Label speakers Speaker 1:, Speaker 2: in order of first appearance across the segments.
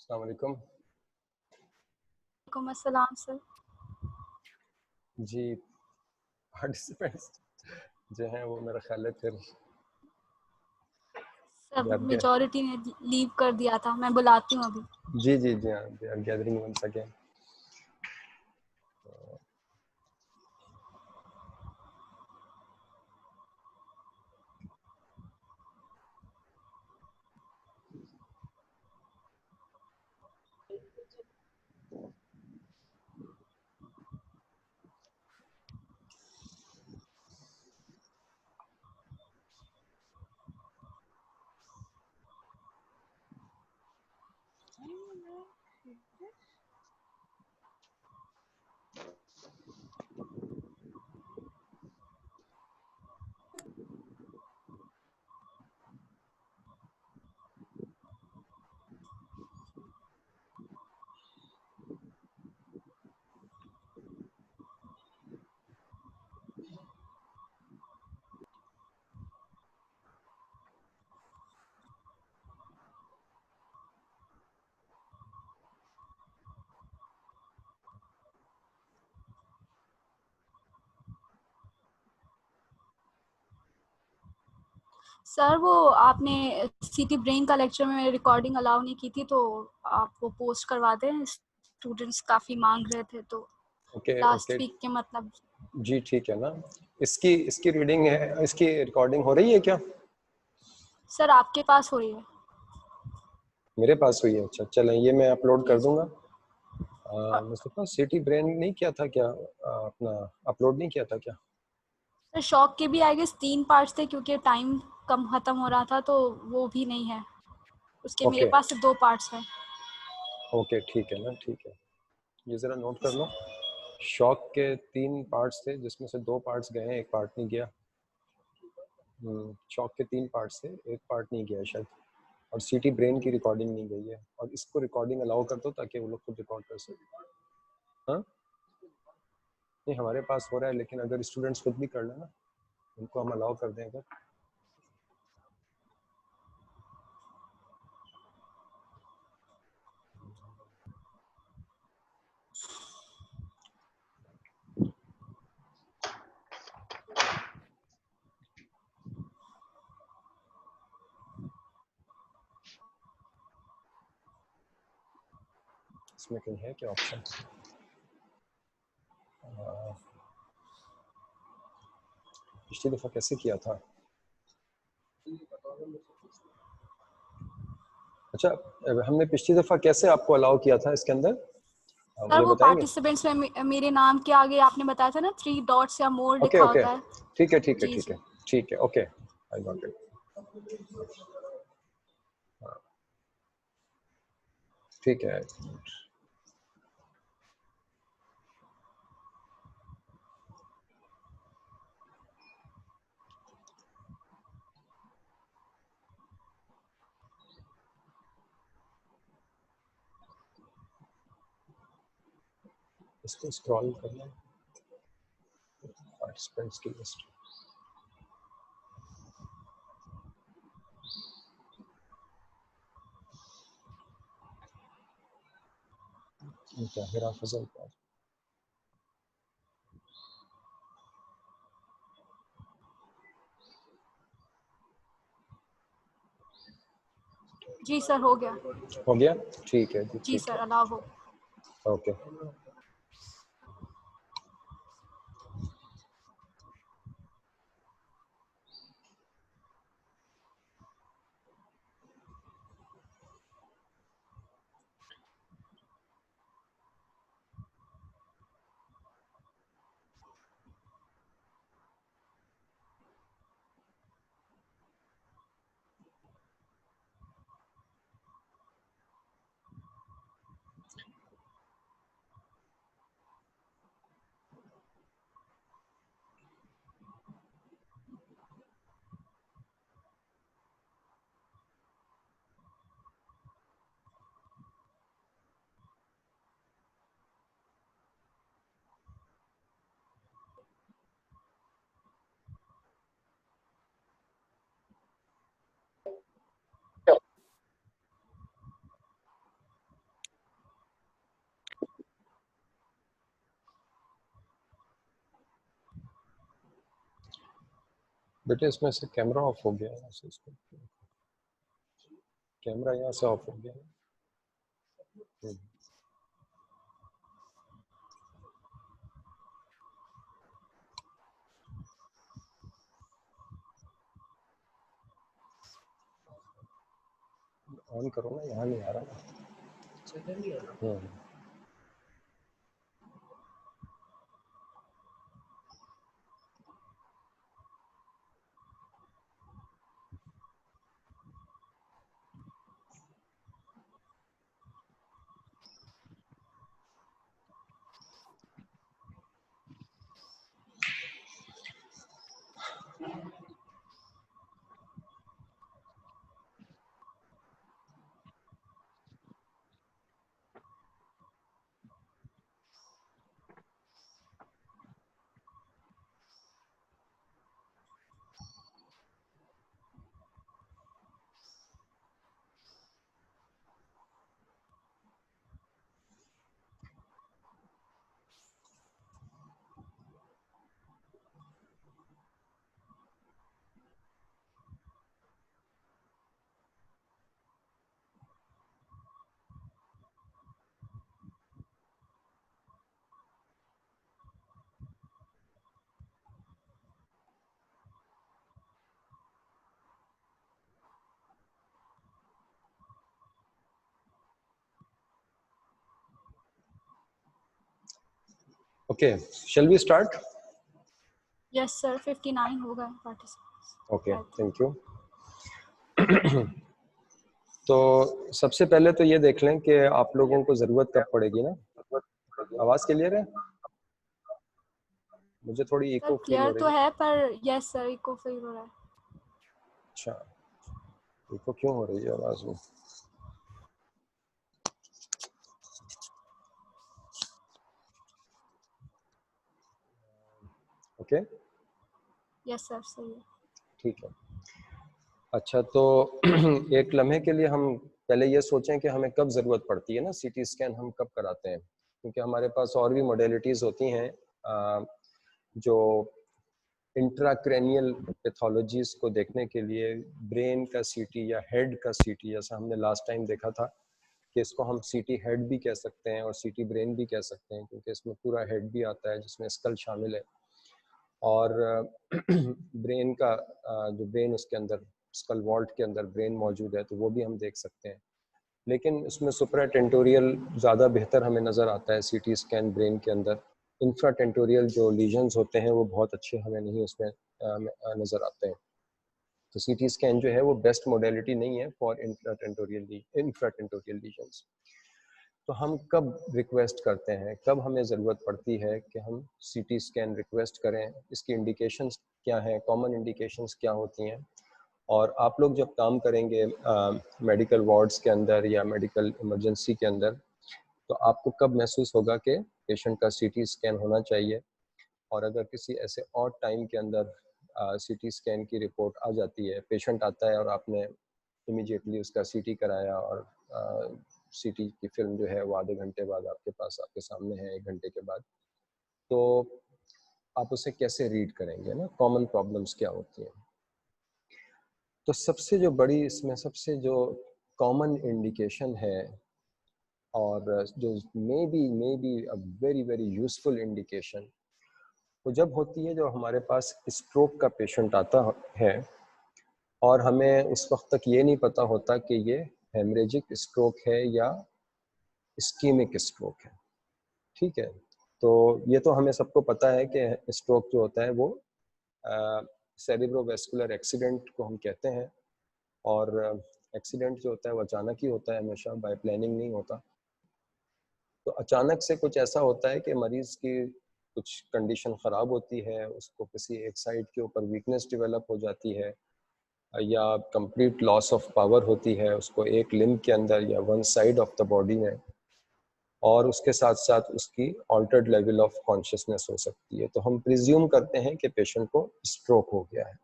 Speaker 1: अस्सलाम वालेकुम।
Speaker 2: वालेकुम अस्सलाम सर।
Speaker 1: जी, पार्टिसिपेंट्स जो हैं वो मेरा ख्याल है फिर
Speaker 2: सब
Speaker 1: दे आर गे
Speaker 2: मेजॉरिटी ने लीव कर दिया था, मैं बुलाती हूँ अभी।
Speaker 1: जी, जी, जी हाँ, they are gathering once again.
Speaker 2: Sir वो आपने सिटी ब्रेन का लेक्चर में रिकॉर्डिंग अलाउ नहीं की थी, तो आप वो पोस्ट करवा दें। स्टूडेंट्स काफ़ी मांग रहे थे, तो
Speaker 1: ओके,
Speaker 2: लास्ट
Speaker 1: ओके।
Speaker 2: वीक के मतलब।
Speaker 1: जी, ठीक है ना। इसकी रीडिंग है, इसकी रिकॉर्डिंग हो रही है क्या?
Speaker 2: सर आपके पास हो रही है?
Speaker 1: मेरे पास हुई है, अच्छा चलें ये मैं अपलोड
Speaker 2: जी
Speaker 1: कर
Speaker 2: जी।
Speaker 1: दूँगा।
Speaker 2: और
Speaker 1: मुस्तफ़ा सिटी ब्रेन नहीं किया था क्या? अपना अपलोड नहीं किया था क्या?
Speaker 2: सर शॉक के भी आई गेस 3 पार्ट्स थे, क्योंकि टाइम कम ख़त्म हो रहा था, तो वो भी नहीं है। उसके मेरे
Speaker 1: ओके,
Speaker 2: पास सिर्फ 2 पार्ट्स हैं।
Speaker 1: ओके, ठीक है ना, ठीक है। ये ज़रा नोट कर लो। शॉक के 3 पार्ट्स थे जिसमें से 2 पार्ट्स गए हैं, 1 पार्ट नहीं गया। शॉक के 3 पार्ट्स थे, 1 पार्ट नहीं गया शायद। और सिटी ब्रेन की रिकॉर्डिंग नहीं गई है, और इसको रिकॉर्डिंग अलाउ कर दो ताकि वो लोग खुद रिकॉर्ड कर सकें। हाँ, नहीं हमारे पास हो रहा है, लेकिन अगर स्टूडेंट्स खुद भी कर लें ना, उनको हम अलाउ कर दें अगर। इसमें कहीं है क्या ऑप्शन? पिछली दफ़ा कैसे किया था? अच्छा, हमने पिछली दफ़ा कैसे आपको अलाउ किया था इसके अंदर?
Speaker 2: सर
Speaker 1: मुझे
Speaker 2: वो
Speaker 1: बताएंगे?
Speaker 2: पार्टिसिपेंट्स में मेरे नाम के आगे आपने बताया था ना 3 डॉट्स या मोर
Speaker 1: ओके,
Speaker 2: लिखा
Speaker 1: ओके,
Speaker 2: होता है।
Speaker 1: ठीक है, ठीक है,
Speaker 2: जी
Speaker 1: ठीक है,
Speaker 2: जी।
Speaker 1: ठीक है, ओके, आई गॉट इट। ठीक है। इसको स्क्रॉल करना, पार्टिसिपेंट्स की लिस्ट। ताहिरा फजल का।
Speaker 2: जी सर हो गया।
Speaker 1: हो गया? ठीक है जी,
Speaker 2: जी
Speaker 1: ठीक
Speaker 2: सर
Speaker 1: है,
Speaker 2: अलाउ हो।
Speaker 1: ओके। बेटे इसमें से कैमरा ऑफ हो गया है, से इसको कैमरा यहाँ से ऑफ हो गया है। ऑन करो ना, यहाँ नहीं आ रहा ना। Okay, shall we start?
Speaker 2: Yes sir, 59 हो गए participants.
Speaker 1: Okay, thank you. तो सबसे पहले तो ये देख लें कि आप लोगों को ज़रूरत कब पड़ेगी ना। आवाज़ क्लियर है? मुझे थोड़ी इको फील हो
Speaker 2: क्लियर
Speaker 1: रही
Speaker 2: तो है पर यस सर इको फील हो रहा है।
Speaker 1: अच्छा, इको क्यों हो रही है आवाज़ में? ओके,
Speaker 2: यस सर सही है।
Speaker 1: ठीक है। अच्छा, तो एक लम्हे के लिए हम पहले ये सोचें कि हमें कब ज़रूरत पड़ती है ना सीटी स्कैन, हम कब कराते हैं, क्योंकि हमारे पास और भी मॉडलिटीज़ होती हैं जो इंट्राक्रैनियल पैथोलॉजीज को देखने के लिए ब्रेन का सीटी या हेड का सीटी, जैसा हमने लास्ट टाइम देखा था कि इसको हम सीटी हेड भी कह सकते हैं और सीटी ब्रेन भी कह सकते हैं, क्योंकि इसमें पूरा हेड भी आता है जिसमें स्कल शामिल है और ब्रेन का जो ब्रेन उसके अंदर स्कल वॉल्ट के अंदर ब्रेन मौजूद है, तो वो भी हम देख सकते हैं। लेकिन उसमें सुप्राटेंटोरियल ज़्यादा बेहतर हमें नज़र आता है सीटी स्कैन ब्रेन के अंदर। इंफ्राटेंटोरियल जो लीजन्स होते हैं वो बहुत अच्छे हमें नहीं उसमें नज़र आते हैं। तो सीटी स्कैन जो है वो बेस्ट मोडेलिटी नहीं है फॉर इंफ्राटेंटोरियल लीजन्स। तो हम कब रिक्वेस्ट करते हैं, कब हमें ज़रूरत पड़ती है कि हम सीटी स्कैन रिक्वेस्ट करें, इसकी इंडिकेशंस क्या हैं, कॉमन इंडिकेशंस क्या होती हैं। और आप लोग जब काम करेंगे मेडिकल वार्ड्स के अंदर या मेडिकल इमरजेंसी के अंदर, तो आपको कब महसूस होगा कि पेशेंट का सीटी स्कैन होना चाहिए। और अगर किसी ऐसे और टाइम के अंदर सीटी स्कैन की रिपोर्ट आ जाती है, पेशेंट आता है और आपने इमीडिएटली उसका सीटी कराया और सीटी की फिल्म जो है वो आधे घंटे बाद आपके पास आपके सामने है, 1 घंटे के बाद, तो आप उसे कैसे रीड करेंगे ना, कॉमन प्रॉब्लम्स क्या होती हैं। तो सबसे जो बड़ी इसमें सबसे जो कॉमन इंडिकेशन है और जो may be a very very useful indication, वो जब होती है जो हमारे पास स्ट्रोक का पेशेंट आता है और हमें उस वक्त तक ये नहीं पता होता कि ये हेमरेजिक स्ट्रोक है या इस्कीमिक स्ट्रोक है। ठीक है, तो ये तो हमें सबको पता है कि स्ट्रोक जो होता है वो सेरिब्रोवैस्कुलर एक्सीडेंट को हम कहते हैं, और एक्सीडेंट जो होता है वो अचानक ही होता है, हमेशा बाय प्लानिंग नहीं होता। तो अचानक से कुछ ऐसा होता है कि मरीज़ की कुछ कंडीशन ख़राब होती है, उसको किसी एक साइड के ऊपर वीकनेस डेवलप हो जाती है या कंप्लीट लॉस ऑफ पावर होती है उसको एक लिम्ब के अंदर या one side of the body में, और उसके साथ साथ उसकी ऑल्टर्ड लेवल ऑफ कॉन्शियसनेस हो सकती है। तो हम प्रिज्यूम करते हैं कि पेशेंट को स्ट्रोक हो गया है।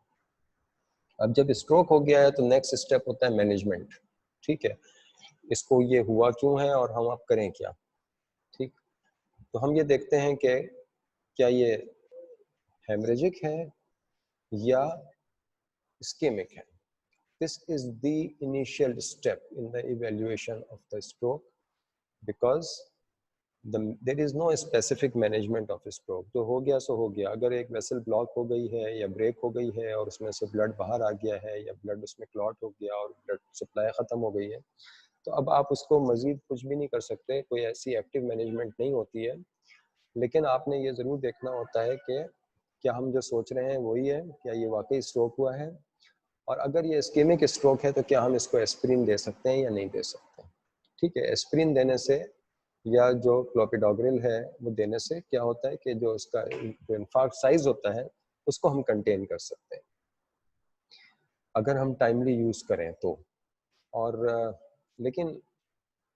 Speaker 1: अब जब स्ट्रोक हो गया है तो नेक्स्ट स्टेप होता है मैनेजमेंट। ठीक है, इसको ये हुआ क्यों है और हम अब करें क्या। ठीक, तो हम ये देखते हैं कि क्या ये हेमरेजिक है या ischemic है. This is the initial step in the evaluation of the stroke because there is no specific management of stroke. जो हो गया सो हो गया. अगर एक वेसल ब्लॉक हो गई है या ब्रेक हो गई है और उसमें से ब्लड बाहर आ गया है या ब्लड उसमें क्लॉट हो गया और ब्लड सप्लाई ख़त्म हो गई है, तो अब आप उसको मज़ीद कुछ भी नहीं कर सकते. कोई ऐसी एक्टिव मैनेजमेंट नहीं होती है. लेकिन आपने ये ज़रूर देखना होता है कि क्या हम जो सोच रहे हैं वही है, क्या ये वाकई स्ट्रोक हुआ है, और अगर ये इस्केमिक स्ट्रोक है तो क्या हम इसको एस्प्रिन दे सकते हैं या नहीं दे सकते. ठीक है, एस्प्रिन देने से या जो क्लोपिडोग्रिल है वो देने से क्या होता है कि जो उसका इन्फार्क्ट साइज होता है उसको हम कंटेन कर सकते हैं अगर हम टाइमली यूज़ करें तो. और लेकिन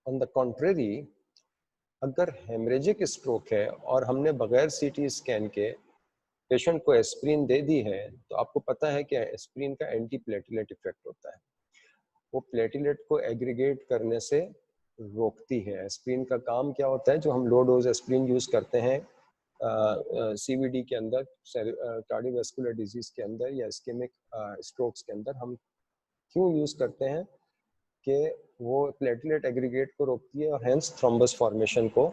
Speaker 1: ऑन द कॉन्ट्रेरी अगर हेमरेजिक स्ट्रोक है और हमने बगैर सीटी स्कैन के पेशेंट को एस्प्रिन दे दी है, तो आपको पता है कि एस्प्रिन का एंटी प्लेटलेट इफेक्ट होता है. वो प्लेटलेट को एग्रीगेट करने से रोकती है. एस्प्रिन का काम क्या होता है, जो हम लो डोज एस्प्रिन यूज़ करते हैं सीवीडी के अंदर, कार्डियोवैस्कुलर डिजीज़ के अंदर या इस्केमिक स्ट्रोक्स के अंदर, हम क्यों यूज़ करते हैं कि वो प्लेटलेट एग्रीगेट को रोकती है और हेंस थ्रोम्बस फॉर्मेशन को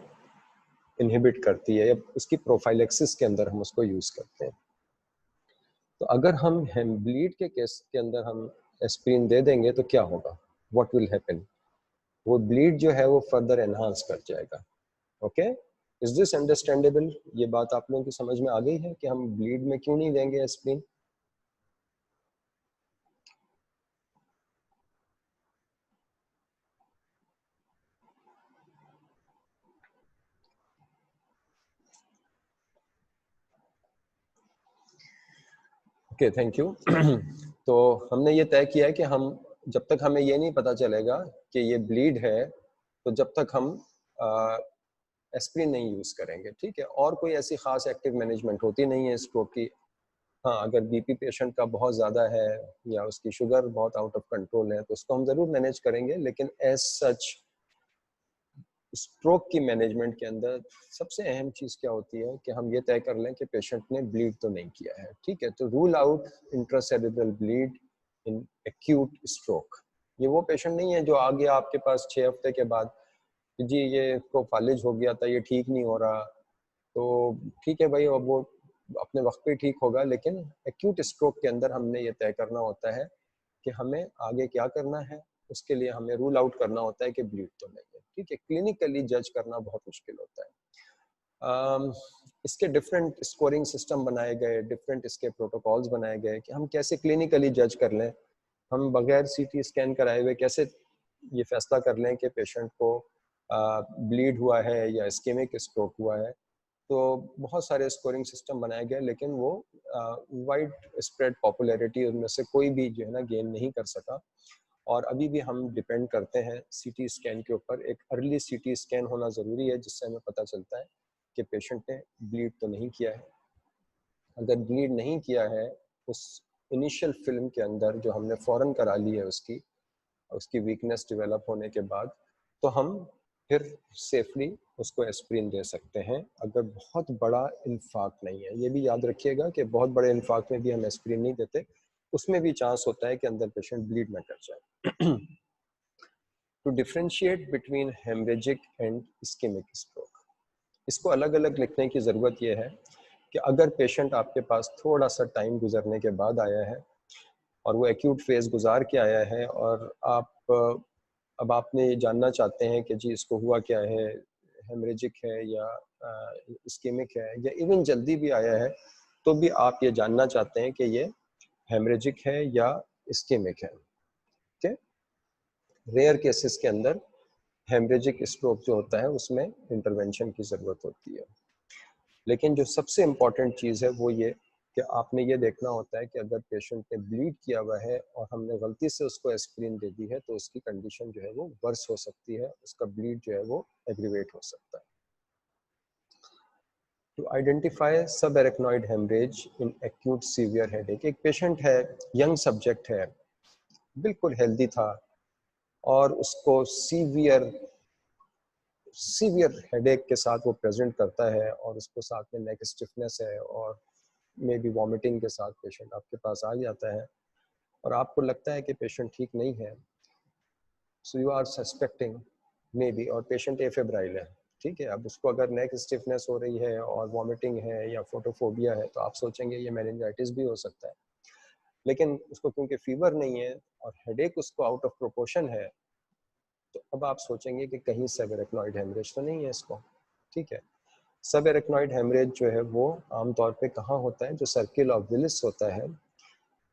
Speaker 1: इनहिबिट करती है, या उसकी प्रोफाइलेक्सिस के अंदर हम उसको यूज़ करते हैं. तो अगर हम ब्लीड के केस के अंदर हम एस्प्रिन दे देंगे तो क्या होगा, व्हाट विल हैपन, वो ब्लीड जो है वो फर्दर एनहांस कर जाएगा. Okay, is this understandable? ये बात आप लोगों की समझ में आ गई है कि हम ब्लीड में क्यों नहीं देंगे एस्प्रिन. Okay, thank you. तो हमने ये तय किया है कि हम जब तक हमें ये नहीं पता चलेगा कि ये ब्लीड है, तो जब तक हम एस्प्रिन नहीं यूज़ करेंगे. ठीक है, और कोई ऐसी ख़ास एक्टिव मैनेजमेंट होती नहीं है स्ट्रोक की. हाँ, अगर बीपी पेशेंट का बहुत ज़्यादा है या उसकी शुगर बहुत आउट ऑफ कंट्रोल है तो उसको हम ज़रूर मैनेज करेंगे, लेकिन एज सच स्ट्रोक की मैनेजमेंट के अंदर सबसे अहम चीज़ क्या होती है कि हम ये तय कर लें कि पेशेंट ने ब्लीड तो नहीं किया है. ठीक है, तो rule out intracerebral bleed in acute stroke. ये वो पेशेंट नहीं है जो आ गया आपके पास 6 हफ्ते के बाद कि जी ये इसको फालिज हो गया था, ये ठीक नहीं हो रहा, तो ठीक है भाई, अब वो अपने वक्त पे ठीक होगा. लेकिन एक्यूट स्ट्रोक के अंदर हमने ये तय करना होता है कि हमें आगे क्या करना है. उसके लिए हमें रूल आउट करना होता है कि ब्लीड तो नहीं है. ठीक है, क्लिनिकली जज करना बहुत मुश्किल होता है. इसके डिफरेंट स्कोरिंग सिस्टम बनाए गए, डिफरेंट इसके प्रोटोकॉल्स बनाए गए कि हम कैसे क्लिनिकली जज कर लें. हम बगैर सीटी स्कैन कराए हुए कैसे ये फैसला कर लें कि पेशेंट को ब्लीड हुआ है या इस्केमिक स्ट्रोक हुआ है. तो बहुत सारे स्कोरिंग सिस्टम बनाए गए, लेकिन वो वाइड स्प्रेड पॉपुलैरिटी उनमें से कोई भी जो है ना गेन नहीं कर सका. और अभी भी हम डिपेंड करते हैं सीटी स्कैन के ऊपर. एक अर्ली सीटी स्कैन होना ज़रूरी है जिससे हमें पता चलता है कि पेशेंट ने ब्लीड तो नहीं किया है. अगर ब्लीड नहीं किया है उस इनिशियल फिल्म के अंदर जो हमने फ़ौरन करा ली है उसकी वीकनेस डेवलप होने के बाद, तो हम फिर सेफली उसको एस्प्रिन दे सकते हैं अगर बहुत बड़ा इन्फार्क्ट नहीं है. ये भी याद रखिएगा कि बहुत बड़े इन्फार्क्ट में भी हम एस्प्रिन नहीं देते, उसमें भी चांस होता है कि अंदर पेशेंट ब्लीड ना कर जाए. To differentiate between haemorrhagic and ischaemic stroke, इसको अलग अलग लिखने की ज़रूरत यह है कि अगर पेशेंट आपके पास थोड़ा सा टाइम गुजरने के बाद आया है और वो एक्यूट फेज़ गुजार के आया है और अब आपने ये जानना चाहते हैं कि जी इसको हुआ क्या है, हेमरेजिक है या इस्केमिक है, या इवन जल्दी भी आया है तो भी आप ये जानना चाहते हैं कि ये हेमरेजिक है या इस्केमिक है. ठीक है, रेयर केसेस के अंदर हेमरेजिक स्ट्रोक जो होता है उसमें इंटरवेंशन की ज़रूरत होती है. लेकिन जो सबसे इम्पॉर्टेंट चीज़ है वो ये कि आपने ये देखना होता है कि अगर पेशेंट ने ब्लीड किया हुआ है और हमने गलती से उसको एस्प्रिन दे दी है तो उसकी कंडीशन जो है वो वर्स हो सकती है, उसका ब्लीड जो है वो एग्रीवेट हो सकता है. To identify subarachnoid haemorrhage in acute severe headache. एक पेशेंट है, यंग सब्जेक्ट है, बिल्कुल हेल्दी था और उसको सीवियर हेडेक के साथ वो प्रेजेंट करता है और उसको साथ में नेक स्टिफनेस है और मे बी वॉमिटिंग के साथ पेशेंट आपके पास आ जाता है. और आपको लगता है कि पेशेंट ठीक नहीं है, so you are suspecting maybe, और पेशेंट एफेब्राइल है, ठीक है, अब उसको अगर नेक स्टिफनेस हो रही है और वॉमिटिंग है या फोटोफोबिया है तो आप सोचेंगे ये मेनिंजाइटिस भी हो सकता है। लेकिन उसको क्योंकि फीवर नहीं है और हेडेक उसको आउट ऑफ प्रोपोर्शन है, तो अब आप सोचेंगे कि कहीं सबएरेक्नॉइड हेमरेज तो नहीं है इसको, ठीक है। सबएरेक्नॉइड हेमरेज जो है वो आमतौर पे कहाँ होता है, जो सर्किल ऑफ विलिस होता है,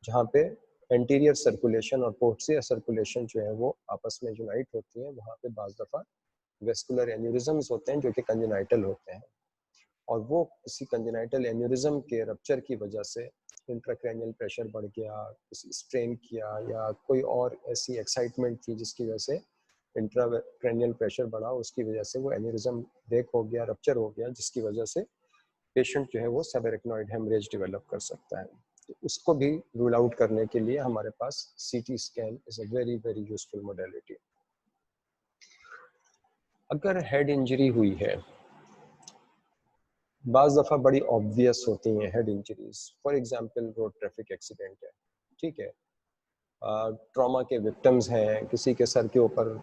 Speaker 1: जहाँ पे एंटीरियर सर्कुलेशन और पोस्टीरियर सर्कुलेशन जो है वो आपस में यूनाइट होती है, वहाँ पे बाज़ दफ़ा वेस्कुलर एन्यूरिज्म्स होते हैं जो कि कंजेनाइटल होते हैं, और वो किसी कंजेनाइटल एन्यूरिज्म के रप्चर की वजह से इंट्राक्रैनियल प्रेशर बढ़ गया, किसी स्ट्रेन किया या कोई और ऐसी एक्साइटमेंट थी जिसकी वजह से इंट्राक्रैनियल प्रेशर बढ़ा, उसकी वजह से वो एन्यूरिज्म ब्रेक हो गया, रप्चर हो गया, जिसकी वजह से पेशेंट जो है वो सबएरेक्नॉइड हेमरेज डेवलप कर सकता है। तो उसको भी रूल आउट करने के लिए हमारे पास CT scan is a very very useful modality. अगर हेड इंजरी हुई है, बाज़ दफ़ा बड़ी ऑब्वियस होती हैं head injuries, for example road traffic accident है, ठीक है, ट्रॉमा के विक्टिम्स हैं, किसी के सर के ऊपर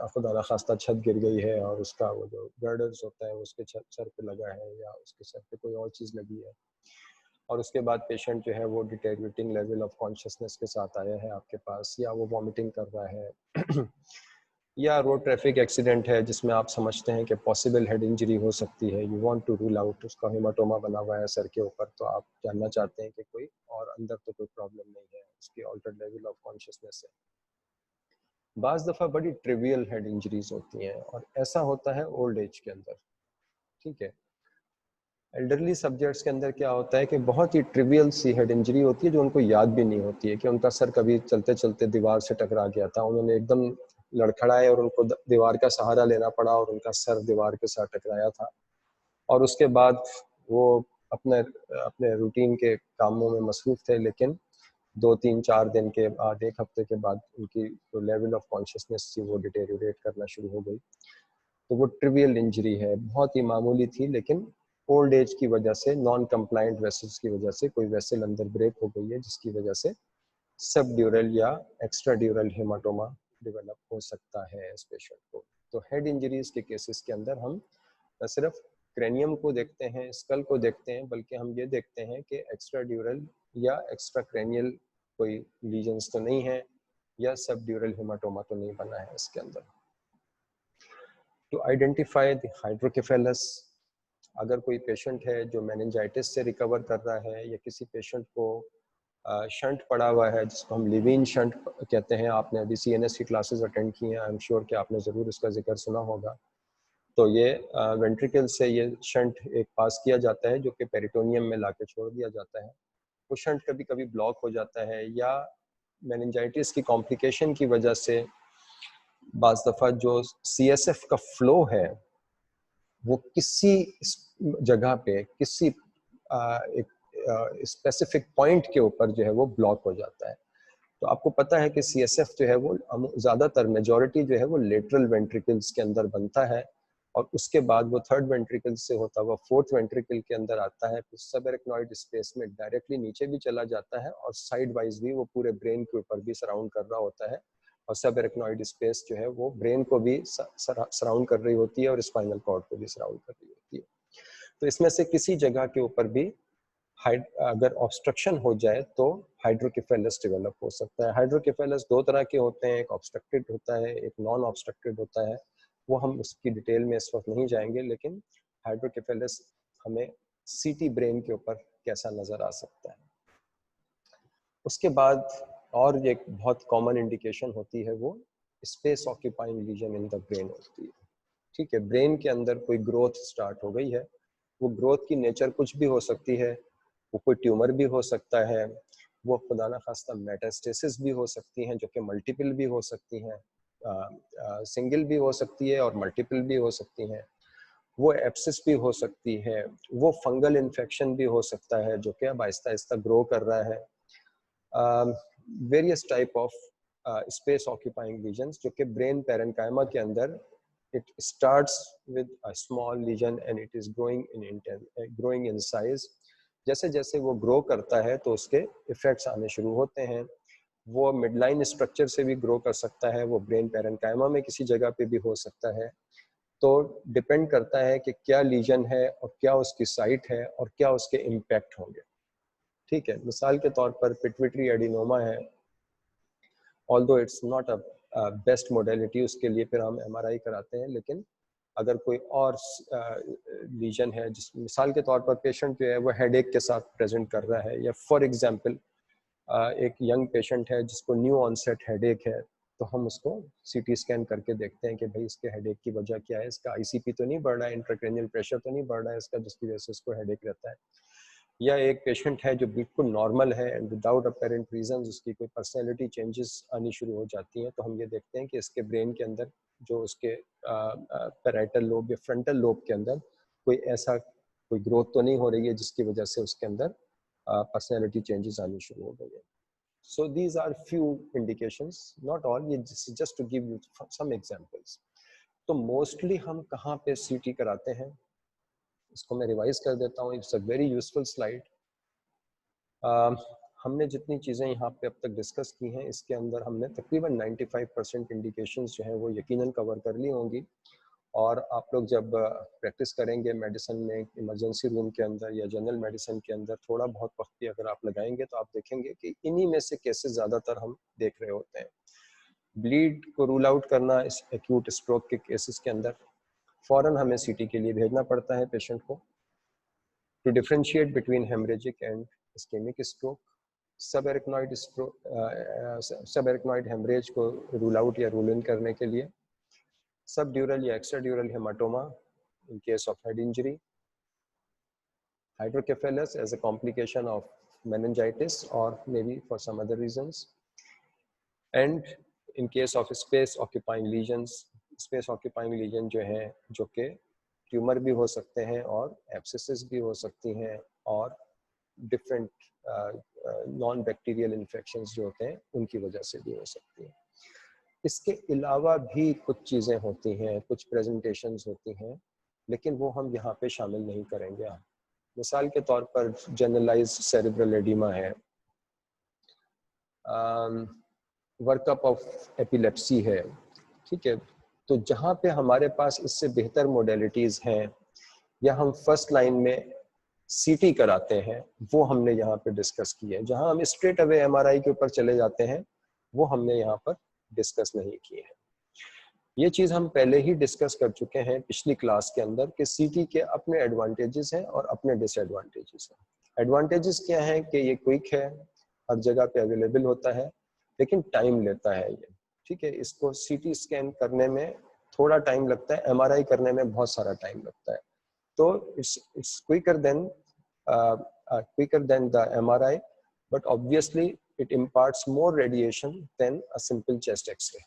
Speaker 1: खुदा न खास्ता छत गिर गई है और उसका वो जो गर्डर्स होता है उसके सर पे लगा है या उसके सर पे कोई और चीज़ लगी है, और उसके बाद पेशेंट जो है वो डिटेरियोरेटिंग लेवल ऑफ कॉन्शियसनेस के साथ आया है आपके पास, या वो वॉमिटिंग कर रहा है या रोड ट्रैफिक एक्सीडेंट है जिसमें आप समझते हैं कि पॉसिबल हेड इंजरी हो सकती है, you want to rule out, उसका हेमाटोमा बना हुआ है सर के ऊपर, तो आप जानना चाहते हैं कि कोई और अंदर तो कोई प्रॉब्लम नहीं है, उसकी ऑल्टर्ड लेवल ऑफ कॉन्शियसनेस है। बाज़ दफ़ा बड़ी ट्रिवियल हेड इंजरीज होती हैं और ऐसा होता है ओल्ड एज के अंदर, ठीक है। एल्डरली सब्जेक्ट्स के अंदर क्या होता है कि बहुत ही ट्रिवियल सी हेड इंजरी होती है जो उनको याद भी नहीं होती है कि उनका सर कभी चलते चलते दीवार से टकरा गया था, उन्होंने एकदम लड़खड़ाए और उनको दीवार का सहारा लेना पड़ा और उनका सर दीवार के साथ टकराया था, और उसके बाद वो अपने अपने रूटीन के कामों में मसरूफ थे, लेकिन 2-3-4 दिन के बाद, 1 हफ्ते के बाद उनकी जो लेवल ऑफ कॉन्शियसनेस थी वो डिटेरियोरेट करना शुरू हो गई। तो वो ट्रिवियल इंजरी है, बहुत ही मामूली थी, लेकिन ओल्ड एज की वजह से, नॉन कंप्लायंट वेसल्स की वजह से कोई वेसल अंदर ब्रेक हो गई है जिसकी वजह से सबड्यूरल या एक्स्ट्रा ड्यूरल हेमाटोमा डेवलप हो सकता है इस पेशेंट को। तो हेड इंजरीज के केसेस के अंदर हम न सिर्फ क्रेनियम को देखते हैं, स्कल को देखते हैं, बल्कि हम ये देखते हैं कि एक्स्ट्रा ड्यूरल या एक्स्ट्रा क्रेनियल कोई लीजन्स तो नहीं है या सबड्यूरल हेमाटोमा तो नहीं बना है इसके अंदर। टू आइडेंटिफाई द हाइड्रोकेफेलस, अगर कोई पेशेंट है जो मेनिंजाइटिस से रिकवर कर रहा है या किसी पेशेंट को शंट पड़ा हुआ है जिसको हम लिविन शंट कहते हैं, आपने अभी सीएनएस की क्लासेस अटेंड की हैं, आई एम श्योर कि आपने ज़रूर इसका जिक्र सुना होगा। तो ये वेंट्रिकल से ये शंट एक पास किया जाता है जो कि पेरिटोनियम में लाके छोड़ दिया जाता है। वो शंट कभी कभी ब्लॉक हो जाता है या मेनिंजाइटिस की कॉम्प्लिकेशन की वजह से बाज़ दफ़ा जो सीएसएफ का फ्लो है वो किसी जगह पे किसी एक स्पेसिफिक पॉइंट के ऊपर जो है वो ब्लॉक हो जाता है। तो आपको पता है कि सीएसएफ जो है वो ज़्यादातर मेजॉरिटी जो है वो लेटरल वेंट्रिकल्स के अंदर बनता है और उसके बाद वो थर्ड वेंट्रिकल से होता हुआ फोर्थ वेंट्रिकल के अंदर आता है, फिर सबएरेक्नॉइड स्पेस में डायरेक्टली नीचे भी चला जाता है और साइड वाइज भी वो पूरे ब्रेन के ऊपर भी सराउंड कर रहा होता है, और सबएरेक्नॉइड स्पेस जो है वो ब्रेन को भी सराउंड कर रही होती है और स्पाइनल कॉर्ड को भी सराउंड कर रही होती है। तो इसमें से किसी जगह के ऊपर भी अगर ऑब्स्ट्रक्शन हो जाए तो हाइड्रोकेफेलस डेवलप हो सकता है। हाइड्रोकेफेलस दो तरह के होते हैं, एक ऑब्स्ट्रक्टेड होता है, एक नॉन ऑब्स्ट्रक्टेड होता है, वो हम उसकी डिटेल में इस वक्त नहीं जाएंगे, लेकिन हाइड्रोकेफेलस हमें सीटी ब्रेन के ऊपर कैसा नजर आ सकता है। उसके बाद और एक बहुत कॉमन इंडिकेशन होती है वो space occupying lesion in the brain होती है, ठीक है। ब्रेन के अंदर कोई ग्रोथ स्टार्ट हो गई है, वो ग्रोथ की नेचर कुछ भी हो सकती है, वो कोई ट्यूमर भी हो सकता है, वो खुदा न खास्ता मेटास्टेसिस भी हो सकती हैं जो कि मल्टीपल भी हो सकती हैं, सिंगल भी हो सकती है और मल्टीपल भी हो सकती हैं, वो एब्सिस भी हो सकती है, वो फंगल इन्फेक्शन भी हो सकता है जो कि अब आहिस्ता आहिस्ता ग्रो कर रहा है। Various type of space occupying lesions जो कि ब्रेन पैरेन्काइमा के अंदर it starts with a small lesion and it is growing in size. जैसे जैसे वो ग्रो करता है तो उसके इफेक्ट्स आने शुरू होते हैं, वो मिडलाइन स्ट्रक्चर से भी ग्रो कर सकता है, वो ब्रेन पैरेन्काइमा में किसी जगह पे भी हो सकता है। तो डिपेंड करता है कि क्या लीजन है और क्या उसकी साइट है और क्या उसके इम्पैक्ट होंगे। ठीक है, मिसाल के तौर पर पिट्यूटरी एडिनोमा है, although it's not a best modality, उसके लिए फिर हम एमआरआई कराते हैं। लेकिन अगर कोई और लीजन है, जिस मिसाल के तौर पर पेशेंट जो है वो हेडेक के साथ प्रेजेंट कर रहा है, या फॉर एग्जांपल एक यंग पेशेंट है जिसको न्यू ऑनसेट हेडेक है, तो हम उसको सीटी स्कैन करके देखते हैं कि भाई इसके हेडेक की वजह क्या है, इसका आईसीपी तो नहीं बढ़ रहा है, इंट्राक्रैनियल प्रेशर तो नहीं बढ़ रहा है इसका, जिसकी वजह से इसको हेडेक रहता है। या एक पेशेंट है जो बिल्कुल नॉर्मल है एंड विदाउट अपेरेंट रीजन उसकी कोई पर्सनैलिटी चेंजेस आनी शुरू हो जाती हैं, तो हम ये देखते हैं कि इसके ब्रेन के अंदर जो उसके पैराइटल लोब या फ्रंटल लोब के अंदर कोई ऐसा कोई ग्रोथ तो नहीं हो रही है जिसकी वजह से उसके अंदर पर्सनैलिटी चेंजेस आनी शुरू हो गई है। So these are few indications, not all, ये just to give you some examples. तो मोस्टली हम कहाँ पे सीटी कराते हैं, इसको मैं रिवाइज कर देता हूँ। It's a very useful slide. हमने जितनी चीज़ें यहाँ पे अब तक डिस्कस की हैं, इसके अंदर हमने तकरीबन 95% इंडिकेशंस जो हैं वो यकीनन कवर कर ली होंगी। और आप लोग जब प्रैक्टिस करेंगे मेडिसिन में, इमरजेंसी रूम के अंदर या जनरल मेडिसिन के अंदर, थोड़ा बहुत वक्त भी अगर आप लगाएंगे तो आप देखेंगे कि इन्हीं में से केसेस ज़्यादातर हम देख रहे होते हैं। ब्लीड को रूल आउट करना इस एक्यूट स्ट्रोक के केसेस के अंदर फ़ौरन हमें सीटी के लिए भेजना पड़ता है पेशेंट को। To differentiate between haemorrhagic and ischaemic stroke, subarachnoid haemorrhage को रूल आउट या रूल इन करने के लिए, subdural या extradural hematoma in case of head injury, hydrocephalus as a complication of meningitis or maybe for some other reasons, and in case of space occupying lesions, space occupying lesion जो है जो कि tumour भी हो सकते हैं और एब्सेसेस भी हो सकती हैं और डिफरेंट नॉन बैक्टीरियल इन्फेक्शंस जो होते हैं उनकी वजह से भी हो सकती हैं। इसके अलावा भी कुछ चीज़ें होती हैं, कुछ प्रेजेंटेशंस होती हैं, लेकिन वो हम यहाँ पे शामिल नहीं करेंगे। मिसाल के तौर पर जनरलाइज सेरेब्रल एडिमा है, वर्कअप ऑफ एपिलेप्सी है, ठीक है। तो जहाँ पे हमारे पास इससे बेहतर मोडेलिटीज़ हैं या हम फर्स्ट लाइन में सीटी कराते हैं, वो हमने यहाँ पे डिस्कस की है। जहाँ हम स्ट्रेट अवे एमआरआई के ऊपर चले जाते हैं, वो हमने यहाँ पर डिस्कस नहीं की है। ये चीज़ हम पहले ही डिस्कस कर चुके हैं पिछली क्लास के अंदर कि सीटी के अपने एडवांटेजेस हैं और अपने डिसएडवांटेजेस हैं। एडवांटेजेस क्या हैं कि ये क्विक है, हर जगह पे अवेलेबल होता है, लेकिन टाइम लेता है ये, ठीक है। इसको सीटी स्कैन करने में थोड़ा टाइम लगता है, एमआरआई करने में बहुत सारा टाइम लगता है। तो it's quicker than the MRI, but obviously it imparts more radiation than a simple chest x-ray.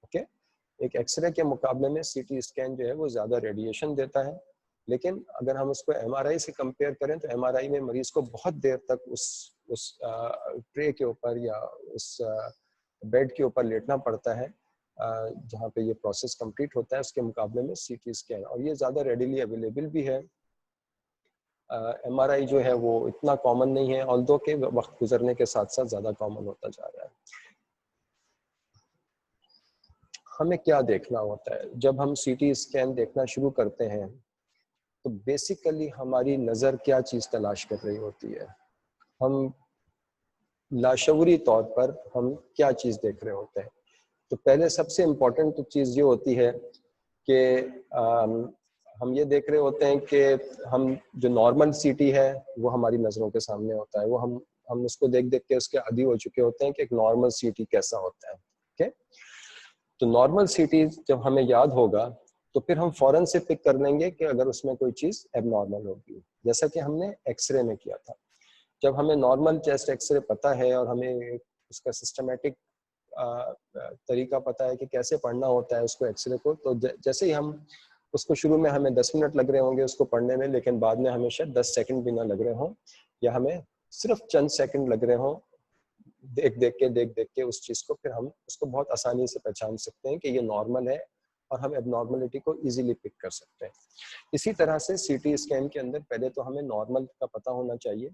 Speaker 1: Okay, एक एक्सरे के मुकाबले में सीटी स्कैन जो है वो ज़्यादा रेडिएशन देता है, लेकिन अगर हम उसको एमआरआई से कंपेयर करें तो एमआरआई में मरीज को बहुत देर तक उस ट्रे के ऊपर या उस बेड के ऊपर लेटना पड़ता है जहाँ पे ये प्रोसेस कंप्लीट होता है, उसके मुकाबले में सीटी स्कैन, और ये ज़्यादा रेडिली अवेलेबल भी है। एमआरआई जो है वो इतना कॉमन नहीं है, ऑल्दो के वक्त गुजरने के साथ साथ ज़्यादा कॉमन होता जा रहा है। हमें क्या देखना होता है जब हम सीटी स्कैन देखना शुरू करते हैं? तो बेसिकली हमारी नज़र क्या चीज़ तलाश कर रही होती है, हम लाशऊरी तौर पर हम क्या चीज़ देख रहे होते हैं? तो पहले सबसे इम्पोर्टेंट तो चीज़ ये होती है कि हम ये देख रहे होते हैं कि हम जो नॉर्मल सीटी है वो हमारी नज़रों के सामने होता है, वो हम उसको देख देख के उसके आदी हो चुके होते हैं कि एक नॉर्मल सीटी कैसा होता है। ओके, तो नॉर्मल सीटी जब हमें याद होगा तो फिर हम फौरन से पिक कर लेंगे कि अगर उसमें कोई चीज़ एबनॉर्मल होगी, जैसा कि हमने एक्सरे में किया था। जब हमें नॉर्मल चेस्ट एक्सरे पता है और हमें उसका सिस्टमेटिक तरीका पता है कि कैसे पढ़ना होता है उसको एक्सरे को, तो जैसे ही हम उसको शुरू में हमें 10 मिनट लग रहे होंगे उसको पढ़ने में, लेकिन बाद में हमें शायद 10 सेकंड भी ना लग रहे हों, या हमें सिर्फ चंद सेकंड लग रहे हों, देख देख के उस चीज़ को फिर हम उसको बहुत आसानी से पहचान सकते हैं कि ये नॉर्मल है और हम एबनॉर्मलिटी को इजीली पिक कर सकते हैं। इसी तरह से सीटी स्कैन के अंदर पहले तो हमें नॉर्मल का पता होना चाहिए,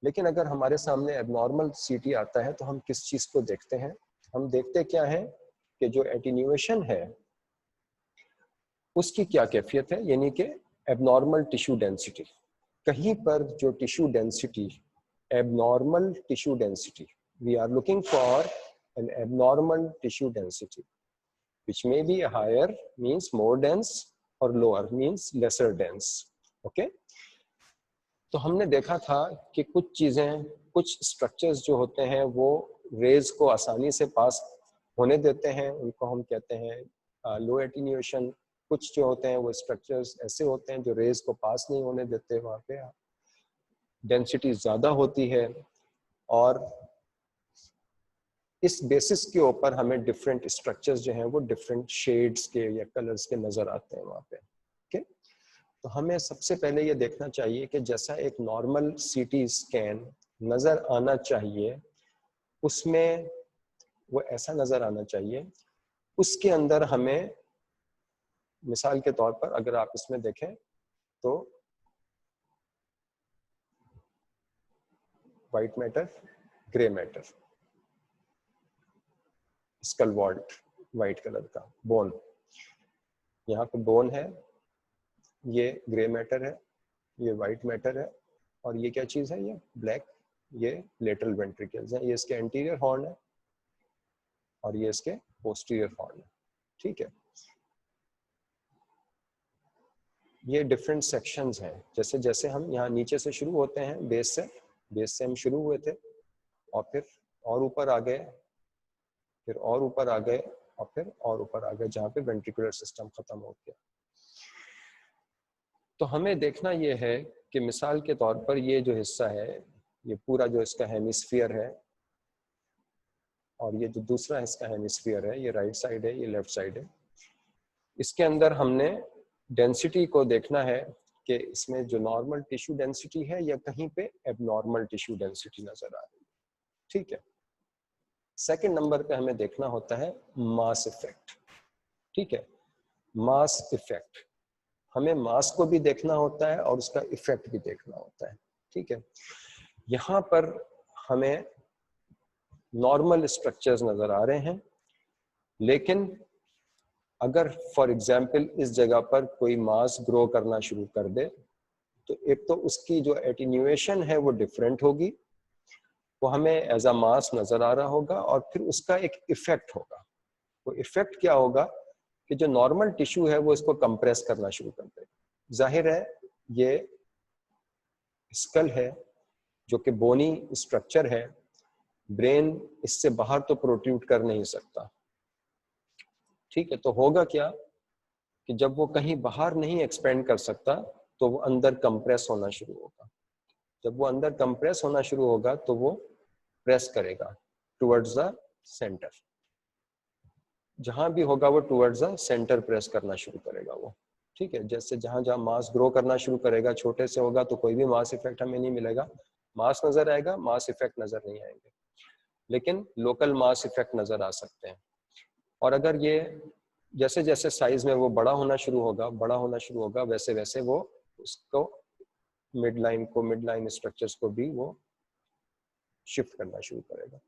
Speaker 1: लेकिन अगर हमारे सामने एबनॉर्मल सीटी आता है तो हम किस चीज को देखते हैं? हम देखते क्या है कि जो एटीन्यूएशन है उसकी क्या कैफियत है, यानी कि एबनॉर्मल टिश्यू डेंसिटी। कहीं पर जो tissue density, abnormal tissue density, we are looking for an abnormal tissue density which may be higher means more dense और lower means lesser dense. Okay? तो हमने देखा था कि कुछ चीजें, कुछ स्ट्रक्चर्स जो होते हैं वो रेज को आसानी से पास होने देते हैं, उनको हम कहते हैं लो एटीन्यूएशन। कुछ जो होते हैं वो स्ट्रक्चर्स ऐसे होते हैं जो रेज को पास नहीं होने देते, वहाँ पे डेंसिटी ज्यादा होती है, और इस बेसिस के ऊपर हमें डिफरेंट स्ट्रक्चर्स जो हैं वो डिफरेंट शेड्स के या कलर्स के नजर आते हैं वहाँ पे। ओके, तो हमें सबसे पहले ये देखना चाहिए कि जैसा एक नॉर्मल सीटी स्कैन नजर आना चाहिए उसमें वो ऐसा नजर आना चाहिए। उसके अंदर हमें, मिसाल के तौर पर अगर आप इसमें देखें तो white matter, grey matter, skull vault white colour का, बोन, यहाँ पे बोन है, ये ग्रे मैटर है, ये वाइट मैटर है, और ये क्या चीज है, ये ब्लैक, ये लेटरल वेंट्रिकल्स है, ये इसके एंटीरियर हॉर्न है और ये इसके पोस्टीरियर हॉर्न है। ठीक है, ये डिफरेंट सेक्शंस हैं। जैसे जैसे हम यहाँ नीचे से शुरू होते हैं, बेस से हम शुरू हुए थे और फिर और ऊपर आ गए, फिर और ऊपर आ गए, और फिर और ऊपर आ गए जहाँ पे वेंट्रिकुलर सिस्टम खत्म हो गया। तो हमें देखना ये है कि मिसाल के तौर पर ये जो हिस्सा है, ये पूरा जो इसका हेमिस्फीयर है, और ये जो दूसरा इसका हेमिस्फीयर है, ये राइट साइड है, ये लेफ्ट साइड है। इसके अंदर हमने डेंसिटी को देखना है कि इसमें जो नॉर्मल टिश्यू डेंसिटी है या कहीं पे एबनॉर्मल टिश्यू डेंसिटी नजर आ रही है। ठीक है, सेकंड नंबर पे हमें देखना होता है मास इफेक्ट। ठीक है, मास इफेक्ट, हमें मास को भी देखना होता है और उसका इफेक्ट भी देखना होता है। ठीक है, यहाँ पर हमें नॉर्मल स्ट्रक्चर्स नजर आ रहे हैं, लेकिन अगर फॉर एग्जाम्पल इस जगह पर कोई मास ग्रो करना शुरू कर दे तो एक तो उसकी जो एटीन्यूएशन है वो डिफरेंट होगी, वो हमें एज अ मास नजर आ रहा होगा, और फिर उसका एक इफेक्ट होगा। वो इफेक्ट क्या होगा कि जो नॉर्मल टिश्यू है वो इसको कंप्रेस करना शुरू कर देगा। जाहिर है ये स्कल है जो कि बोनी स्ट्रक्चर है, ब्रेन इससे बाहर तो प्रोट्रूड कर नहीं सकता। ठीक है, तो होगा क्या कि जब वो कहीं बाहर नहीं एक्सपेंड कर सकता तो वो अंदर कंप्रेस होना शुरू होगा। जब वो अंदर कंप्रेस होना शुरू होगा तो वो प्रेस करेगा टुवर्ड्स द सेंटर, जहां भी होगा वो टुवर्ड्स द सेंटर प्रेस करना शुरू करेगा वो। ठीक है, जैसे जहां जहां मास ग्रो करना शुरू करेगा, छोटे से होगा तो कोई भी मास इफेक्ट हमें नहीं मिलेगा, मास नजर आएगा, मास इफेक्ट नजर नहीं आएंगे, लेकिन लोकल मास इफेक्ट नजर आ सकते हैं। और अगर ये जैसे जैसे साइज में वो बड़ा होना शुरू होगा, वैसे वैसे वो उसको मिड लाइन स्ट्रक्चर्स को भी वो शिफ्ट करना शुरू करेगा।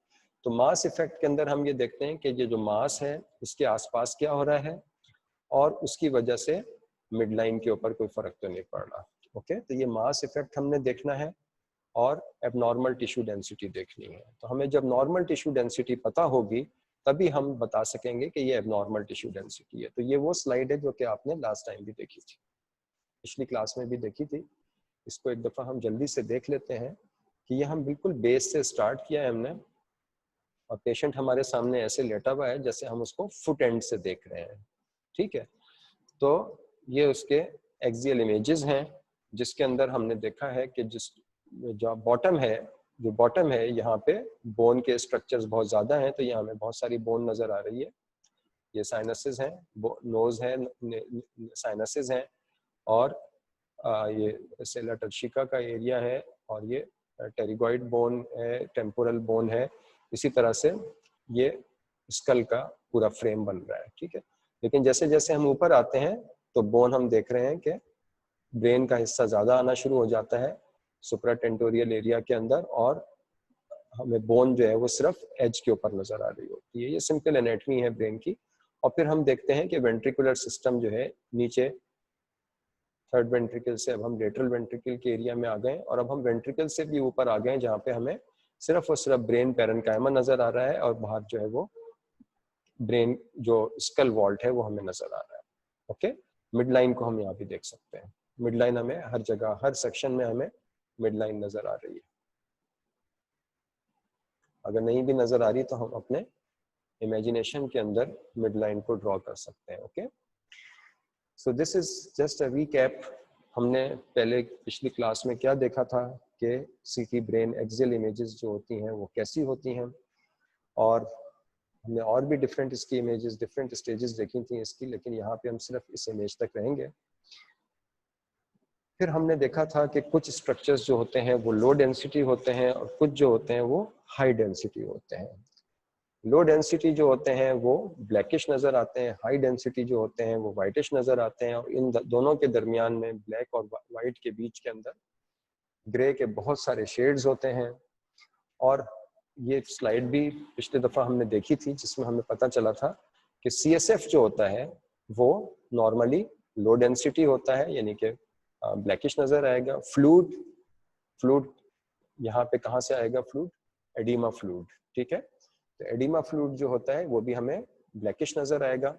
Speaker 1: तो मास इफेक्ट के अंदर हम ये देखते हैं कि ये जो मास है इसके आसपास क्या हो रहा है, और उसकी वजह से मिड लाइन के ऊपर कोई फर्क तो नहीं पड़ रहा। ओके, तो ये मास इफेक्ट हमने देखना है और एबनॉर्मल टिश्यू डेंसिटी देखनी है। तो हमें जब नॉर्मल टिश्यू डेंसिटी पता होगी तभी हम बता सकेंगे कि ये एबनॉर्मल टिश्यू डेंसिटी है। तो ये वो स्लाइड है जो कि आपने लास्ट टाइम भी देखी थी, पिछली क्लास में भी देखी थी। इसको एक दफ़ा हम जल्दी से देख लेते हैं कि ये हम बिल्कुल बेस से स्टार्ट किया है हमने, और पेशेंट हमारे सामने ऐसे लेटा हुआ है जैसे हम उसको फुट एंड से देख रहे हैं। ठीक है, तो ये उसके एक्सियल इमेजेस हैं जिसके अंदर हमने देखा है कि जो बॉटम है यहाँ पे बोन के स्ट्रक्चर्स बहुत ज़्यादा हैं, तो यहाँ हमें बहुत सारी बोन नज़र आ रही है। ये साइनसेस हैं, नोज है, साइनसेस हैं, और ये सेला टर्शिका का एरिया है, और ये टेरिगॉइड बोन है, टेम्पोरल बोन है। इसी तरह से ये स्कल का पूरा फ्रेम बन रहा है। ठीक है, लेकिन जैसे जैसे हम ऊपर आते हैं तो बोन हम देख रहे हैं कि ब्रेन का हिस्सा ज़्यादा आना शुरू हो जाता है, सुप्राटेंटोरियल एरिया के अंदर, और हमें बोन जो है वो सिर्फ एज के ऊपर नजर आ रही होती है। ये सिंपल एनाटॉमी है ब्रेन की। और फिर हम देखते हैं कि वेंट्रिकुलर सिस्टम जो है नीचे थर्ड वेंट्रिकल से अब हम लेटरल वेंट्रिकल के एरिया में आ गए, और अब हम वेंट्रिकल से भी ऊपर आ गए जहाँ पे हमें सिर्फ और सिर्फ ब्रेन पैरेन्काइमा नजर आ रहा है, और बाहर जो है वो ब्रेन जो स्कल वॉल्ट है वो हमें नजर आ रहा है। ओके, मिड लाइन को हम यहाँ भी देख सकते हैं। मिड लाइन हमें हर जगह, हर सेक्शन में हमें मिड लाइन नजर आ रही है। अगर नहीं भी नजर आ रही तो हम अपने इमेजिनेशन के अंदर मिड लाइन को ड्रॉ कर सकते हैं। Okay, so this is just a recap. हमने पहले पिछली क्लास में क्या देखा था कि सीटी ब्रेन एक्सियल इमेजेस जो होती हैं वो कैसी होती हैं, और हमने और भी डिफरेंट इसकी इमेजेस, डिफरेंट स्टेजेस देखी थी इसकी, लेकिन यहाँ पे हम सिर्फ इस इमेज तक रहेंगे। फिर हमने देखा था कि कुछ स्ट्रक्चर्स जो होते हैं वो लो डेंसिटी होते हैं, और कुछ जो होते हैं वो हाई डेंसिटी होते हैं। लो डेंसिटी जो होते हैं वो ब्लैकिश नजर आते हैं, हाई डेंसिटी जो होते हैं वो वाइटिश नजर आते हैं, और इन दोनों के दरमियान में, ब्लैक और वाइट के बीच के अंदर, ग्रे के बहुत सारे शेड्स होते हैं। और ये स्लाइड भी पिछले दफा हमने देखी थी जिसमें हमें पता चला था कि CSF जो होता है वो नॉर्मली लो डेंसिटी होता है, यानी कि ब्लैकिश नजर आएगा। फ्लूइड यहाँ पे कहाँ से आएगा? फ्लूइड, एडिमा फ्लूइड, ठीक है। तो एडिमा फ्लूइड जो होता है वो भी हमें ब्लैकिश नजर आएगा,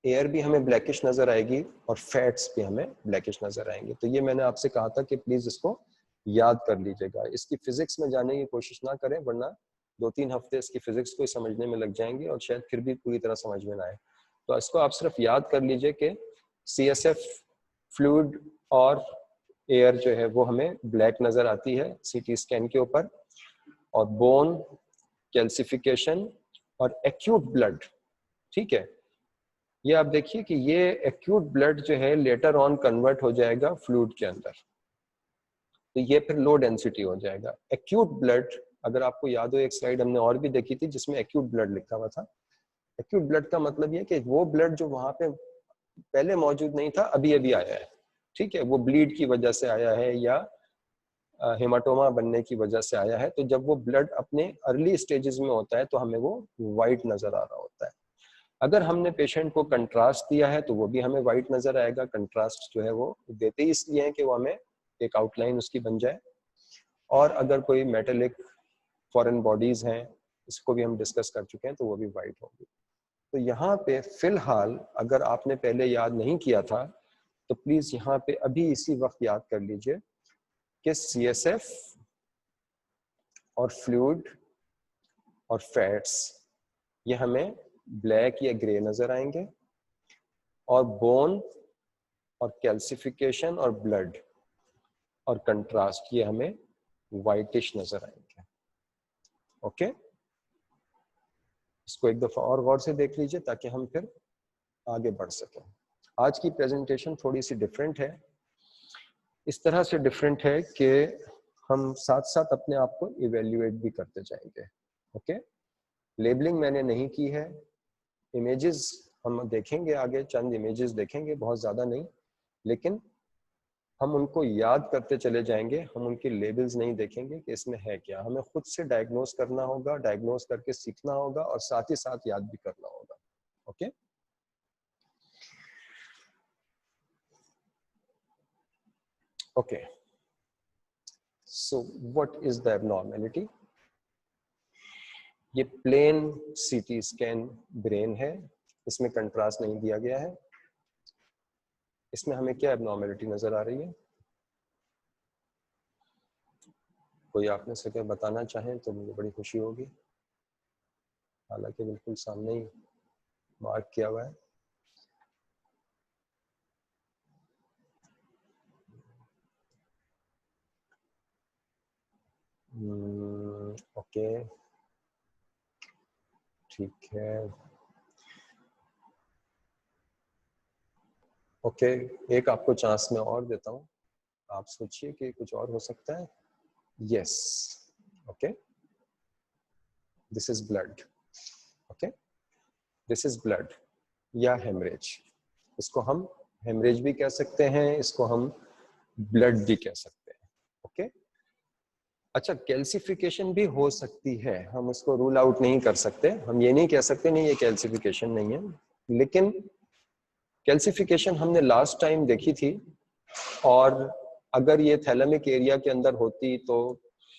Speaker 1: एयर भी हमें ब्लैकिश नजर आएगी, और फैट्स भी हमें ब्लैकिश नजर आएंगे। तो ये मैंने आपसे कहा था कि प्लीज इसको याद कर लीजिएगा। इसकी फिजिक्स में जाने की कोशिश ना करें, वरना 2-3 हफ्ते इसकी फिजिक्स को समझने में लग जाएंगे और शायद फिर भी पूरी तरह समझ में ना आए। तो इसको आप सिर्फ याद कर लीजिए कि CSF, फ्लूइड और एयर जो है वो हमें ब्लैक नजर आती है CT स्कैन के ऊपर, और बोन, कैल्सिफिकेशन और एक्यूट ब्लड, ठीक है। ये आप देखिए कि ये एक्यूट ब्लड जो है लेटर ऑन कन्वर्ट हो जाएगा फ्लूइड के अंदर, तो ये फिर लो डेंसिटी हो जाएगा। एक्यूट ब्लड, अगर आपको याद हो, एक स्लाइड हमने और भी देखी थी जिसमें एक्यूट ब्लड लिखा हुआ था। एक्यूट ब्लड का मतलब ये कि वो ब्लड जो वहां पे पहले मौजूद नहीं था, अभी अभी आया है, ठीक है। वो ब्लीड की वजह से आया है या हेमाटोमा बनने की वजह से आया है। तो जब वो ब्लड अपने अर्ली स्टेजेस में होता है तो हमें वो वाइट नजर आ रहा होता है। अगर हमने पेशेंट को कंट्रास्ट दिया है तो वो भी हमें वाइट नजर आएगा। कंट्रास्ट जो है वो देते ही इसलिए है कि वो हमें एक आउटलाइन उसकी बन जाए। और अगर कोई मेटेलिक फॉरेन बॉडीज हैं, इसको भी हम डिस्कस कर चुके हैं, तो वो भी वाइट होगी। तो यहाँ पे फिलहाल अगर आपने पहले याद नहीं किया था तो प्लीज यहाँ पे अभी इसी वक्त याद कर लीजिए कि CSF और फ्लूइड और फैट्स ये हमें ब्लैक या ग्रे नजर आएंगे, और बोन और कैल्सिफिकेशन और ब्लड और कंट्रास्ट ये हमें वाइटिश नजर आएंगे। ओके, इसको एक दफा और गौर से देख लीजिए ताकि हम फिर आगे बढ़ सकें। आज की प्रेजेंटेशन थोड़ी सी डिफरेंट है। इस तरह से डिफरेंट है कि हम साथ साथ अपने आप को इवेल्युएट भी करते जाएंगे। ओके, लेबलिंग मैंने नहीं की है। इमेजेस हम देखेंगे आगे, चंद इमेजेस देखेंगे, बहुत ज़्यादा नहीं, लेकिन हम उनको याद करते चले जाएंगे। हम उनके लेबल्स नहीं देखेंगे कि इसमें है क्या। हमें खुद से डायग्नोस करना होगा, डायग्नोस करके सीखना होगा, और साथ ही साथ याद भी करना होगा। Okay, okay, so what is the abnormality? ये प्लेन CT स्कैन ब्रेन है, इसमें कंट्रास्ट नहीं दिया गया है। इसमें हमें क्या एबनॉर्मेलिटी नजर आ रही है? कोई आप में से क्या बताना चाहें तो मुझे बड़ी खुशी होगी, हालांकि बिल्कुल सामने ही मार्क किया हुआ है। ओके, ठीक है। ओके, एक आपको चांस मैं और देता हूँ, आप सोचिए कि कुछ और हो सकता है। Yes, okay, this is blood. Okay, this is blood या हेमरेज। इसको हम हेमरेज भी कह सकते हैं, इसको हम ब्लड भी कह सकते हैं। अच्छा, कैल्सिफिकेशन भी हो सकती है, हम उसको रूल आउट नहीं कर सकते, हम ये नहीं कह सकते नहीं ये कैल्सिफिकेशन नहीं है, लेकिन कैल्सिफिकेशन हमने लास्ट टाइम देखी थी, और अगर ये थैलेमिक एरिया के अंदर होती तो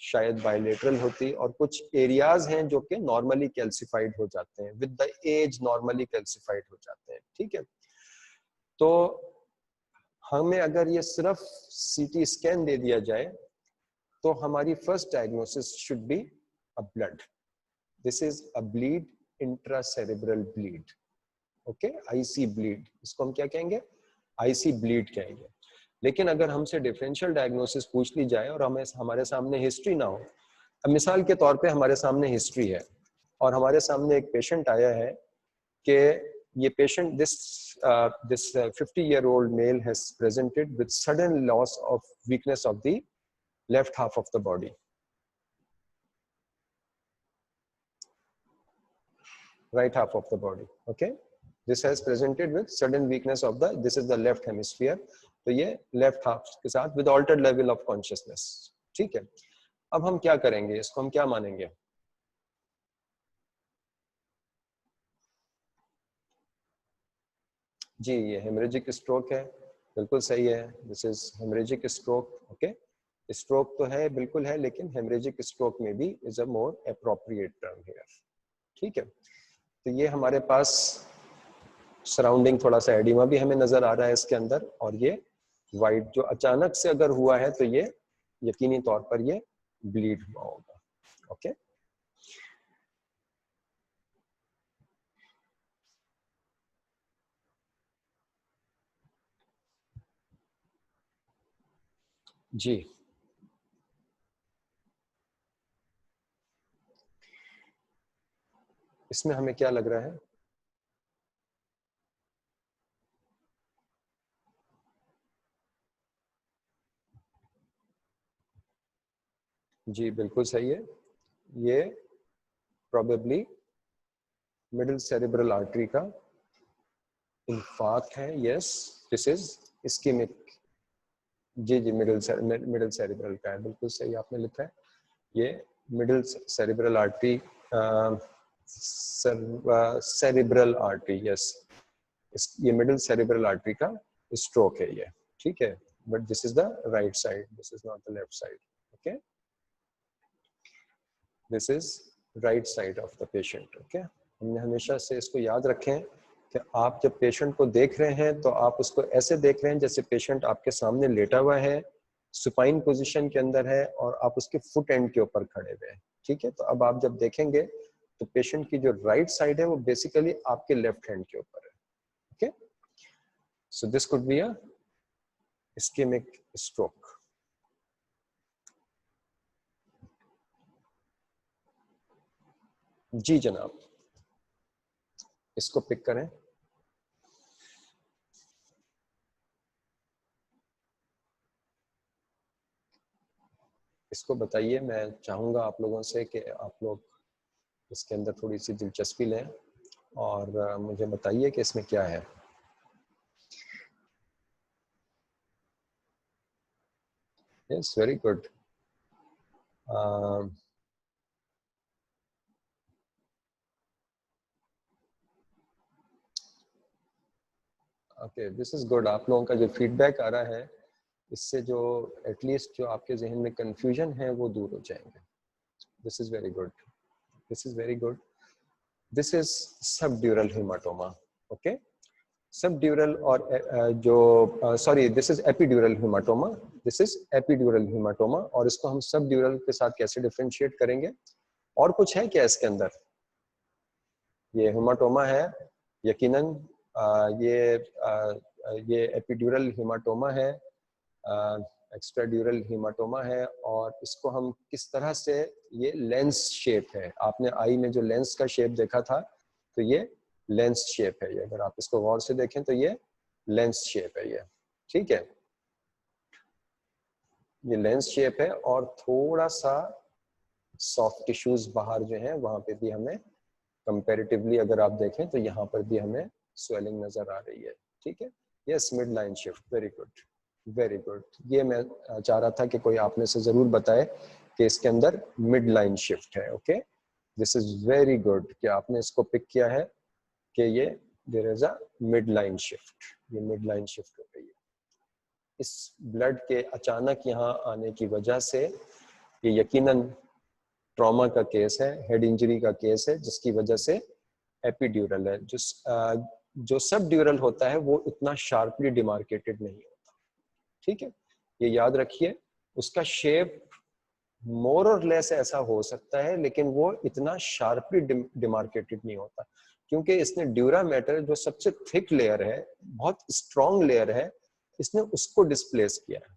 Speaker 1: शायद बायलेटरल होती, और कुछ एरियाज हैं जो कि नॉर्मली कैल्सिफाइड हो जाते हैं, with the age normally calcified हो जाते हैं, ठीक है। तो हमें अगर ये सिर्फ सीटी स्कैन दे दिया जाए तो हमारी first diagnosis should be a blood, this is a bleed, intracerebral bleed, okay, IC bleed, इसको हम क्या कहेंगे, आईसी ब्लीड कहेंगे। लेकिन अगर हमसे डिफरेंशियल डायग्नोसिस पूछ ली जाए और हमें हमारे सामने हिस्ट्री ना हो, अब मिसाल के तौर पे हमारे सामने हिस्ट्री है और हमारे सामने एक पेशेंट आया है कि ये patient this 50-year-old male has presented with sudden loss of weakness of the left half of the body, right half of the body, okay, this has presented with sudden weakness of the, this is the left hemisphere, तो ये left half के साथ with altered level of consciousness, ठीक है। अब हम क्या करेंगे, इसको हम क्या मानेंगे, जी ये हेमरेजिक स्ट्रोक है, बिल्कुल सही है, this is haemorrhagic stroke, okay, stroke तो है बिल्कुल है, लेकिन हेमरेजिक स्ट्रोक में भी is a more appropriate term here, ठीक है। तो ये हमारे पास सराउंडिंग थोड़ा सा एडिमा भी हमें नजर आ रहा है इसके अंदर, और ये वाइट जो अचानक से अगर हुआ है तो ये यकीनी तौर पर ये ब्लीड हुआ होगा, ओके। जी इसमें हमें क्या लग रहा है, जी बिल्कुल सही है, ये प्रोबेबली मिडिल सेरेब्रल आर्टरी का इंफार्क्ट है, यस, दिस इज इस्केमिक, जी जी मिडिल सेरेब्रल का है, बिल्कुल सही आपने लिखा है, ये middle cerebral artery, cerebral artery, yes, ये मिडिल सेरेब्रल आर्टरी का स्ट्रोक है ये, ठीक है, but this is the right side, this is not the left side, okay, this is right side of the patient, okay. हमने हमेशा से इसको याद रखें कि आप जब पेशेंट को देख रहे हैं तो आप उसको ऐसे देख रहे हैं जैसे पेशेंट आपके सामने लेटा हुआ है, सुपाइन पोजीशन के अंदर है, और आप उसके फुट एंड के ऊपर खड़े हुए हैं, ठीक है। तो अब आप जब देखेंगे तो पेशेंट की जो राइट साइड है वो बेसिकली आपके लेफ्ट हैंड के ऊपर है, okay. So this could be a ischemic stroke. जी जनाब, इसको पिक करें, इसको बताइए, मैं चाहूंगा आप लोगों से कि आप लोग इसके अंदर थोड़ी सी दिलचस्पी लें और मुझे बताइए कि इसमें क्या है। Yes, very good. Okay, this is good, आप लोगों का जो फीडबैक आ रहा है इससे जो एटलीस्ट जो आपके जहन में कंफ्यूजन है वो दूर हो जाएंगे। This is very good, this is very good. This is subdural haematoma, okay, subdural, और जो sorry this is epidural haematoma, this is epidural haematoma, और इसको हम सबड्यूरल के साथ कैसे डिफरेंशिएट करेंगे, और कुछ है क्या इसके अंदर, ये हेमाटोमा है यकीनन, ये एपिड्यूरल हेमाटोमा है, एक्स्ट्राड्यूरल हेमाटोमा है, और इसको हम किस तरह से, ये लेंस शेप है, आपने आई में जो लेंस का शेप देखा था तो ये लेंस शेप है, ये अगर आप इसको गौर से देखें तो ये लेंस शेप है ये, ठीक है, ये लेंस शेप है, और थोड़ा सा सॉफ्ट टिश्यूज बाहर जो है वहां पे भी हमें कंपैरेटिवली अगर आप देखें तो यहाँ पर भी हमें स्वेलिंग नजर आ रही है, ठीक है। Yes, mid line shift, very good, very good. ये मैं चाह रहा था कि कोई आप में से जरूर बताए केस के अंदर मिड लाइन शिफ्ट है। Okay, this is very good कि आपने इसको पिक किया है कि ये there is a midline shift, ये मिड लाइन शिफ्ट हो गई है। इस ब्लड के अचानक यहाँ आने की वजह से ये यकीनन ट्रॉमा का केस है, हेड इंजरी का केस है, जिसकी वजह से एपिड्यूरल है। जो सब ड्यूरल होता है वो इतना शार्पली डिमार्केटेड नहीं होता, ठीक है, ये याद रखिए। उसका शेप मोर और लेस ऐसा हो सकता है, लेकिन वो इतना शार्पली डिमार्केटेड नहीं होता, क्योंकि इसने ड्यूरा मैटर जो सबसे थिक लेयर है, बहुत स्ट्रॉन्ग लेयर है, इसने उसको डिस्प्लेस किया है।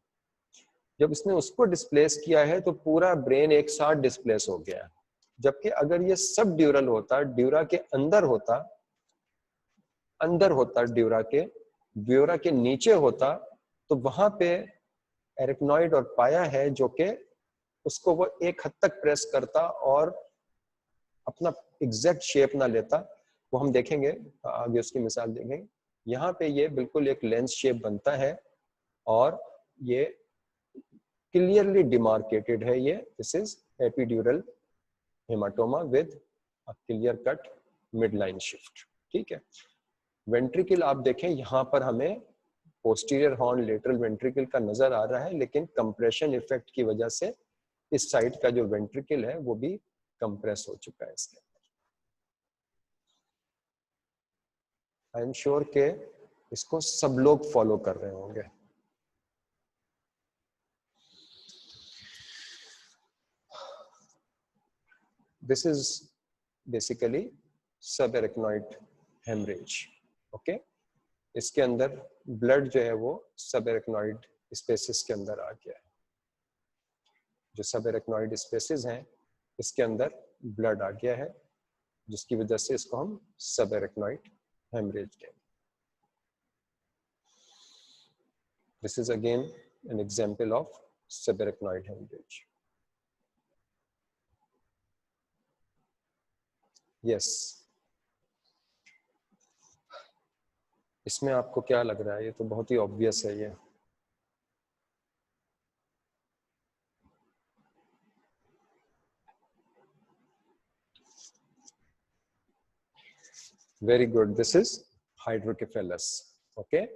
Speaker 1: जब इसने उसको डिस्प्लेस किया है तो पूरा ब्रेन एक साथ डिस्प्लेस हो गया है। जबकि अगर ये सब ड्यूरल होता, ड्यूरा के अंदर होता, ड्यूरा के नीचे होता, तो वहां पे एरिकनॉइड और पाया है जो कि उसको वो एक हद तक प्रेस करता और अपना एग्जैक्ट शेप ना लेता। वो हम देखेंगे आगे, उसकी मिसाल देखेंगे। यहाँ पे ये बिल्कुल एक लेंस शेप बनता है और ये क्लियरली डिमार्केटेड है। ये this is epidural haematoma with a clear cut mid line shift, ठीक है। वेंट्रिकल आप देखें, यहाँ पर हमें पोस्टीरियर हॉर्न लेटरल वेंट्रिकल का नजर आ रहा है, लेकिन कंप्रेशन इफेक्ट की वजह से इस साइड का जो वेंट्रिकल है वो भी कंप्रेस हो चुका है इसके अंदर। आई एम श्योर के इसको सब लोग फॉलो कर रहे होंगे। दिस इज बेसिकली सब एरिकनॉइड हेमरेज। ओके, इसके अंदर ब्लड जो है वो सब एरिकनॉइड स्पेसिस के अंदर आ गया है। जो सब एरिकनॉइड स्पेसिस हैं इसके अंदर ब्लड आ गया है, जिसकी वजह से इसको हम सब एरिकनॉइड हेमरेज कहते हैं। This is again an example of subarachnoid hemorrhage. Yes. इसमें आपको क्या लग रहा है? ये तो बहुत ही ऑब्वियस है ये। Very good. This is hydrocephalus. Okay.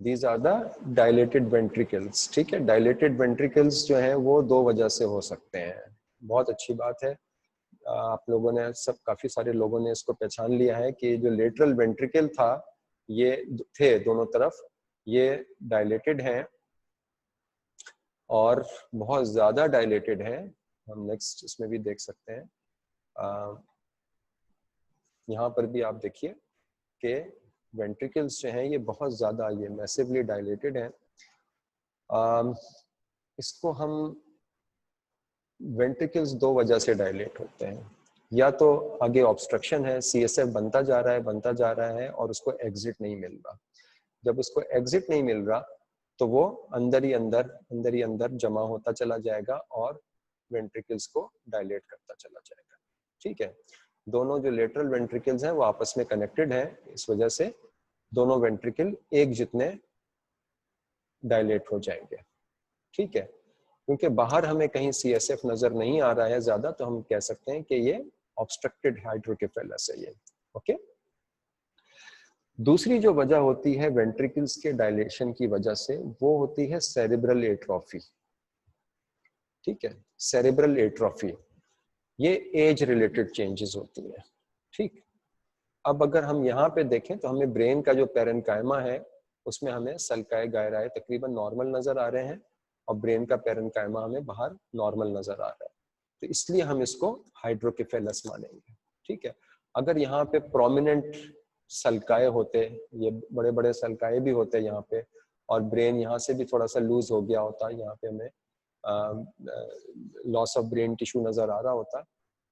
Speaker 1: These are the dilated ventricles. ठीक है, dilated ventricles जो है वो दो वजह से हो सकते हैं। बहुत अच्छी बात है, आप लोगों ने काफी सारे लोगों ने इसको पहचान लिया है कि जो लेटरल वेंट्रिकल था, ये थे दोनों तरफ, ये डायलेटेड हैं और बहुत ज्यादा डायलेटेड है। हम नेक्स्ट इसमें भी देख सकते हैं। यहाँ पर भी आप देखिए कि वेंट्रिकल्स जो हैं ये बहुत ज्यादा, ये मैसिवली डायलेटेड हैं। इसको हम वेंट्रिकल्स दो वजह से डायलेट होते हैं, या तो आगे ऑब्स्ट्रक्शन है, सीएसएफ बनता जा रहा है और उसको एग्जिट नहीं मिल रहा। जब उसको एग्जिट नहीं मिल रहा तो वो अंदर ही अंदर जमा होता चला जाएगा और वेंट्रिकल्स को डायलेट करता चला जाएगा, ठीक है। दोनों जो लेटरल वेंट्रिकल्स हैं वो आपस में कनेक्टेड हैं, इस वजह से दोनों वेंट्रिकल एक जितने डायलेट हो जाएंगे, ठीक है। क्योंकि बाहर हमें कहीं सीएसएफ नजर नहीं आ रहा है ज्यादा, तो हम कह सकते हैं कि ये ऑब्स्ट्रक्टेड हाइड्रोकेफेलस है ये। ओके, दूसरी जो वजह होती है वेंट्रिकल्स के डायलेशन की वजह से, वो होती है सेरेब्रल एट्रोफी, ठीक है। सेरेब्रल एट्रोफी ये एज रिलेटेड चेंजेस होती है, ठीक। अब अगर हम यहाँ पे देखें तो हमें ब्रेन का जो पेरेन्काइमा है उसमें हमें सल्काए गायराए तकरीबन नॉर्मल नजर आ रहे हैं और ब्रेन का पेरेन्काइमा हमें बाहर नॉर्मल नजर आ रहा है, तो इसलिए हम इसको हाइड्रोकेफेलस मानेंगे, ठीक है। अगर यहाँ पे प्रोमिनेंट सल्काए होते, ये बड़े बड़े सल्काए भी होते यहाँ पे, और ब्रेन यहाँ से भी थोड़ा सा लूज हो गया होता, यहाँ पे हमें लॉस ऑफ ब्रेन टिश्यू नजर आ रहा होता,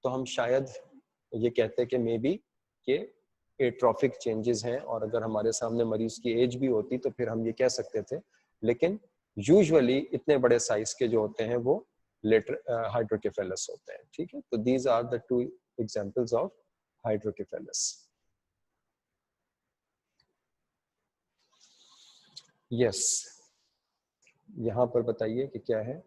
Speaker 1: तो हम शायद ये कहते कि मे बी के एट्रोफिक चेंजेस हैं, और अगर हमारे सामने मरीज की एज भी होती तो फिर हम ये कह सकते थे। लेकिन यूजुअली इतने बड़े साइज के जो होते हैं वो लेटर हाइड्रोकेफेलस होते हैं, ठीक है। तो these are the two examples of hydrocephalus. Yes, यहाँ पर बताइए कि क्या है।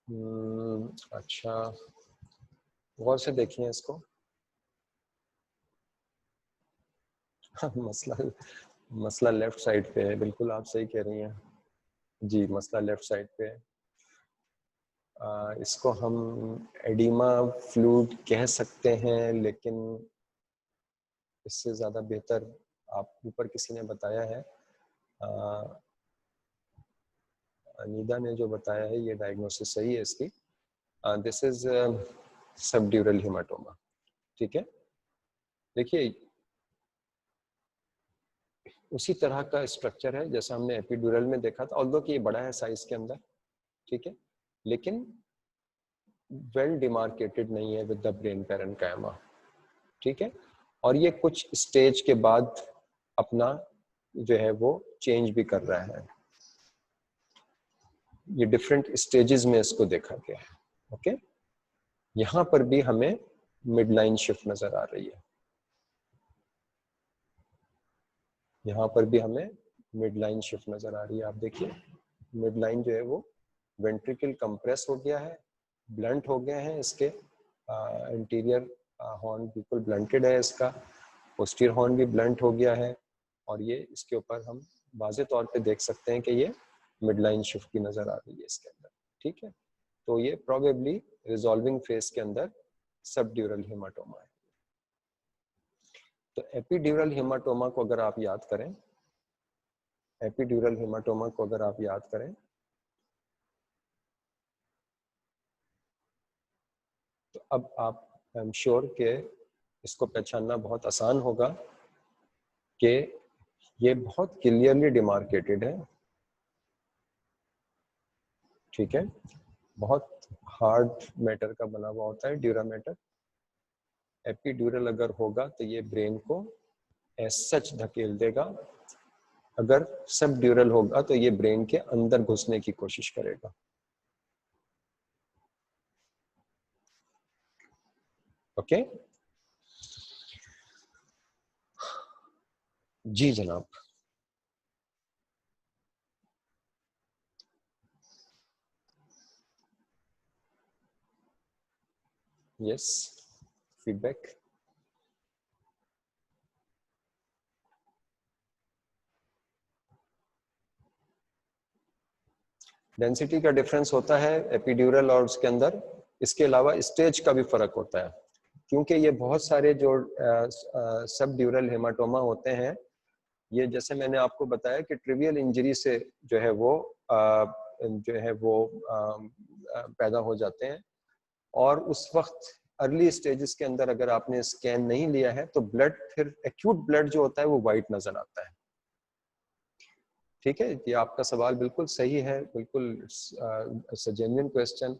Speaker 1: अच्छा, गौर से देखिए इसको। मसला मसला लेफ्ट साइड पे है, बिल्कुल आप सही कह रही हैं जी, मसला लेफ्ट साइड पे है। इसको हम एडिमा फ्लूइड कह सकते हैं, लेकिन इससे ज़्यादा बेहतर आप ऊपर किसी ने बताया है, अनीदा ने जो बताया है, ये डायग्नोसिस सही है इसकी। This is subdural haematoma. ठीक है, देखिए उसी तरह का स्ट्रक्चर है जैसा हमने एपिड्यूरल में देखा था, ऑल्दो कि ये बड़ा है साइज के अंदर, ठीक है, लेकिन वेल डिमार्केटेड नहीं है विद द ब्रेन पैरेन्काइमा। ठीक है, और ये कुछ स्टेज के बाद अपना जो है वो चेंज भी कर रहा है। ये डिफरेंट स्टेजेस में इसको देखा गया है। ओके, यहां पर भी हमें मिड लाइन शिफ्ट नजर आ रही है, यहाँ पर भी हमें मिड लाइन शिफ्ट नजर आ रही है। आप देखिए मिड लाइन जो है वो वेंट्रिकल कंप्रेस हो गया है, ब्लंट हो गए हैं इसके, इंटीरियर हॉर्न बिल्कुल ब्लंटेड है इसका, पोस्टीरियर हॉर्न भी ब्लंट हो गया है, और ये इसके ऊपर हम वाज़े तौर पे देख सकते हैं कि ये मिड लाइन शिफ्ट की नजर आ रही है इसके अंदर। ठीक है, तो ये प्रोबेबली रिजॉल्विंग फेज के अंदर सबड्यूरल हेमाटोमा है। तो एपिड्यूरल हेमाटोमा को अगर आप याद करें, एपिड्यूरल हेमाटोमा को अगर आप याद करें तो अब आप आई एम श्योर के इसको पहचानना बहुत आसान होगा कि ये बहुत क्लियरली डिमार्केटेड है। ठीक है, बहुत हार्ड मैटर का बना हुआ होता है ड्यूरामेटर। एपिड्यूरल अगर होगा तो ये ब्रेन को एज सच धकेल देगा, अगर सब ड्यूरल होगा तो ये ब्रेन के अंदर घुसने की कोशिश करेगा। ओके, जी जनाब। Yes, feedback. डेंसिटी का डिफरेंस होता है एपिड्यूरल और उसके अंदर, इसके अलावा स्टेज का भी फर्क होता है, क्योंकि ये बहुत सारे जो सब ड्यूरल हेमाटोमा होते हैं, ये जैसे मैंने आपको बताया कि ट्रिवियल इंजरी से जो है वो पैदा हो जाते हैं, और उस वक्त अर्ली स्टेजेस के अंदर अगर आपने स्कैन नहीं लिया है तो ब्लड, फिर एक्यूट ब्लड जो होता है वो वाइट नजर आता है। ठीक है, ये आपका सवाल बिल्कुल सही है, बिल्कुल जेन्युइन क्वेश्चन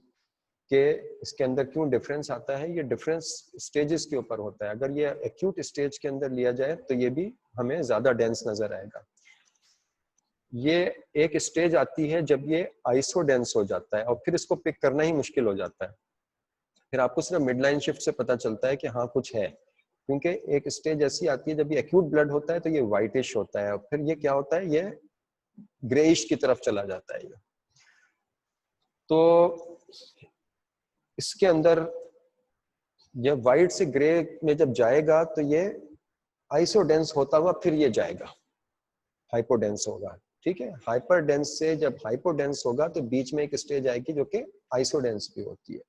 Speaker 1: कि इसके अंदर क्यों डिफरेंस आता है। ये डिफरेंस स्टेजेस के ऊपर होता है। अगर ये एक्यूट स्टेज के अंदर लिया जाए तो ये भी हमें ज्यादा डेंस नजर आएगा। ये एक स्टेज आती है जब ये आइसोडेंस हो जाता है और फिर इसको पिक करना ही मुश्किल हो जाता है। फिर आपको सिर्फ मिड लाइन शिफ्ट से पता चलता है कि हाँ कुछ है, क्योंकि एक स्टेज ऐसी आती है जब ये एक्यूट ब्लड होता है तो ये व्हाइटिश होता है, और फिर ये क्या होता है, ये ग्रेइश की तरफ चला जाता है ये। तो इसके अंदर ये व्हाइट से ग्रे में जब जाएगा तो ये आइसोडेंस होता हुआ फिर ये जाएगा, हाइपोडेंस होगा। ठीक है, हाइपरडेंस से जब हाइपोडेंस होगा तो बीच में एक स्टेज आएगी जो कि आइसोडेंस भी होती है।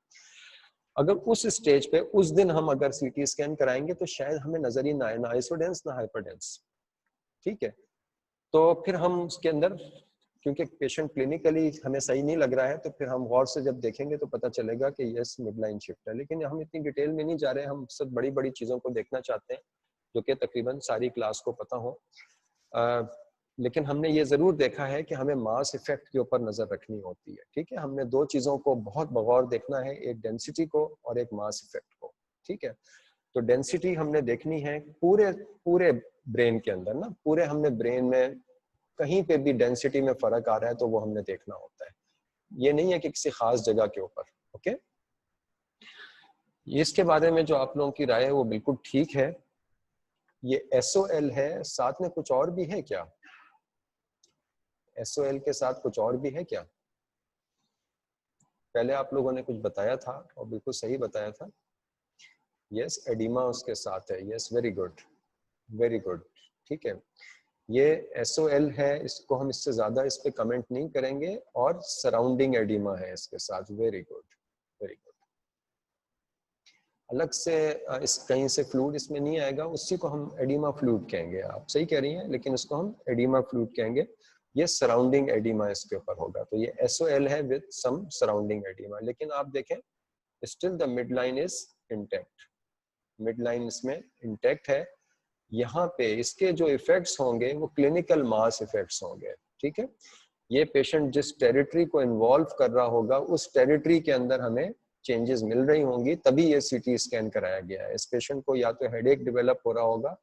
Speaker 1: अगर उस स्टेज पे उस दिन हम अगर सीटी स्कैन कराएंगे तो शायद हमें नजर ही ना आए, ना आइसोडेंस ना हाइपरडेंस। ठीक है, तो फिर हम उसके अंदर, क्योंकि पेशेंट क्लिनिकली हमें सही नहीं लग रहा है, तो फिर हम गौर से जब देखेंगे तो पता चलेगा कि यस मिड लाइन शिफ्ट है। लेकिन हम इतनी डिटेल में नहीं जा रहे हैं, हम सब बड़ी बड़ी चीजों को देखना चाहते हैं जो कि तकरीबन सारी क्लास को पता हो। लेकिन हमने ये जरूर देखा है कि हमें मास इफेक्ट के ऊपर नजर रखनी होती है। ठीक है, हमने दो चीजों को बहुत बगौर देखना है, एक डेंसिटी को और एक मास इफेक्ट को। ठीक है, तो डेंसिटी हमने देखनी है पूरे पूरे ब्रेन के अंदर ना, पूरे हमने ब्रेन में कहीं पे भी डेंसिटी में फर्क आ रहा है तो वो हमने देखना होता है, ये नहीं है कि किसी खास जगह के ऊपर। ओके, इसके बारे में जो आप लोगों की राय है वो बिल्कुल ठीक है। ये SOL है, साथ में कुछ और भी है क्या? SOL के साथ कुछ और भी है क्या? पहले आप लोगों ने कुछ बताया था और बिल्कुल सही बताया था। यस, एडिमा उसके साथ है। Yes, very good, very good. ठीक है, ये SOL है, इसको हम इससे ज्यादा इस पे कमेंट नहीं करेंगे, और सराउंडिंग एडिमा है इसके साथ। Very good, very good. अलग से इस कहीं से फ्लूइड इसमें नहीं आएगा, उसी को हम एडिमा फ्लूइड कहेंगे। आप सही कह रही हैं, लेकिन इसको हम एडिमा फ्लूइड कहेंगे। ये सराउंडिंग एडिमा इसके ऊपर होगा, तो ये SOL है विद सम सराउंडिंग एडिमा। लेकिन आप देखें, still the mid line is intact, mid line इसमें इंटैक्ट है। यहाँ पे इसके जो इफेक्ट्स होंगे वो क्लिनिकल मास इफेक्ट्स होंगे। ठीक है, ये पेशेंट जिस टेरिटरी को इन्वॉल्व कर रहा होगा उस टेरिटरी के अंदर हमें चेंजेस मिल रही होंगी, तभी ये CT स्कैन कराया गया है। इस पेशेंट को या तो हेडेक डेवलप हो रहा होगा,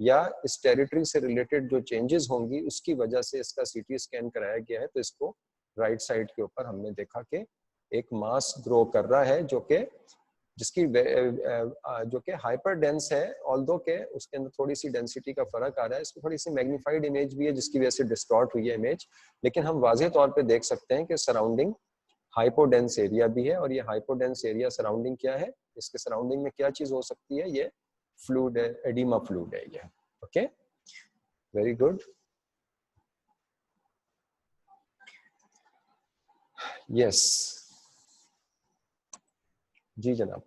Speaker 1: या इस टेरिटरी से रिलेटेड जो चेंजेस होंगी उसकी वजह से इसका CT स्कैन कराया गया है। तो इसको राइट साइड के ऊपर हमने देखा कि एक मास ग्रो कर रहा है, जिसकी जो कि हाइपर डेंस है, ऑल्दो के उसके अंदर थोड़ी सी डेंसिटी का फर्क आ रहा है। इसमें थोड़ी सी मैग्नीफाइड इमेज भी है जिसकी वजह से डिस्टॉर्ट हुई है इमेज, लेकिन हम वाज़ेह तौर पे देख सकते हैं कि सराउंडिंग हाइपोडेंस एरिया भी है। और ये हाइपोडेंस एरिया सराउंडिंग क्या है, इसके सराउंडिंग में क्या चीज हो सकती है, ये फ्लूइड है, एडिमा फ्लूइड है ये। Okay, very good. यस जी जनाब।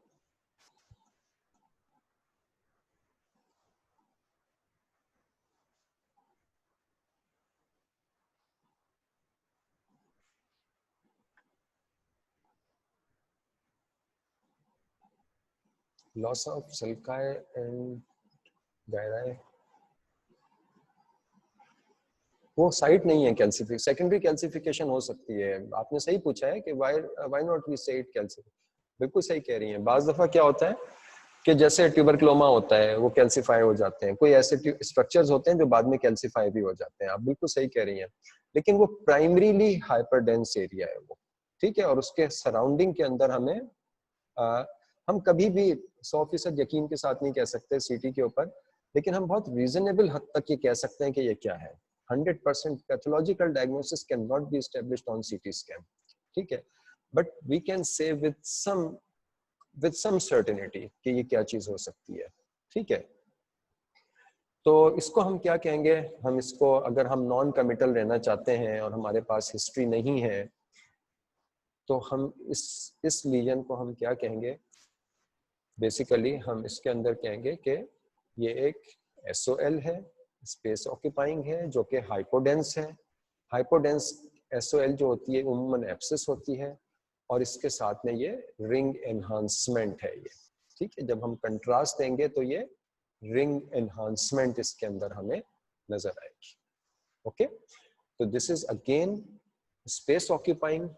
Speaker 1: लॉस ऑफ सल्काई एंड गायराई, वो साइट नहीं है कैल्सिफिकेशन, सेकेंडरी कैल्सिफिकेशन हो सकती है। आपने सही पूछा है कि व्हाई नॉट वी से इट कैल्सिफिकेशन। बिल्कुल सही कह रही हैं। बाज दफा क्या होता है कि जैसे ट्यूबरक्लोमा होता है, वो कैल्सिफाई हो जाते हैं, कोई ऐसे स्ट्रक्चर्स होते हैं जो बाद में कैल्सिफाई भी हो जाते हैं। आप बिल्कुल सही कह रही हैं, लेकिन वो प्राइमरीली हाइपरडेंस एरिया है वो। ठीक है, और उसके सराउंडिंग के अंदर हमें हम कभी भी 100% यकीन के साथ नहीं कह सकते CT के ऊपर, लेकिन हम बहुत रीजनेबल हद तक ये कह सकते हैं कि ये क्या है। 100% pathological diagnosis cannot be established on CT scan. ठीक है, but we can say with some certainty कि ये क्या चीज हो सकती है। ठीक है, तो इसको हम क्या कहेंगे, हम इसको अगर हम नॉन कमिटल रहना चाहते हैं और हमारे पास हिस्ट्री नहीं है, तो हम इस लीजन को हम क्या कहेंगे, बेसिकली हम इसके अंदर कहेंगे कि ये एक SOL है, स्पेस ऑक्यूपाइंग है, जो कि हाइपोडेंस है। हाइपोडेंस SOL जो होती है उम्मन एब्सिस होती है, और इसके साथ में ये रिंग एनहांसमेंट है ये। ठीक है, जब हम कंट्रास्ट देंगे तो ये रिंग एनहांसमेंट इसके अंदर हमें नजर आएगी। ओके, तो this is again space occupying.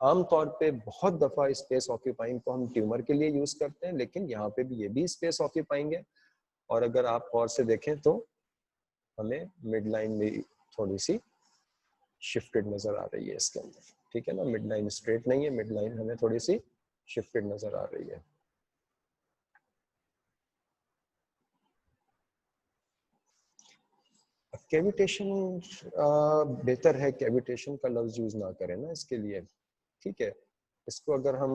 Speaker 1: आमतौर पे बहुत दफा स्पेस ऑक्यूपाइंग को हम ट्यूमर के लिए यूज करते हैं, लेकिन यहाँ पे भी ये भी स्पेस ऑक्यूपाइंग है। और अगर आप गौर से देखें तो हमें मिड लाइन भी थोड़ी सी शिफ्टेड नजर आ रही है इसके अंदर। ठीक है ना, मिड लाइन स्ट्रेट नहीं है, मिड लाइन हमें थोड़ी सी शिफ्टेड नजर आ रही है। कैविटेशन बेहतर है कैविटेशन का लफ्ज यूज ना करें ना इसके लिए। ठीक है, इसको अगर हम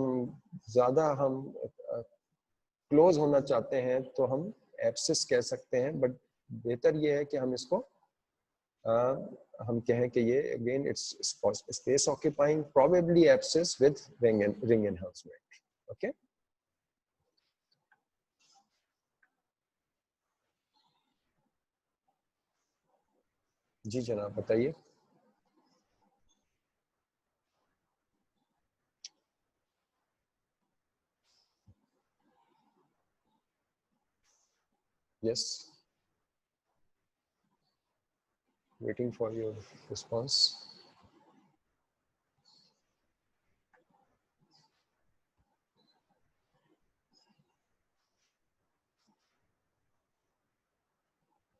Speaker 1: ज्यादा हम क्लोज होना चाहते हैं तो हम एब्सिस कह सकते हैं, बट बेहतर ये है कि हम इसको हम कहें कि ये again it's space occupying probably abscess with ring enhancement. Okay, जी जनाब बताइए। Yes, waiting for your response.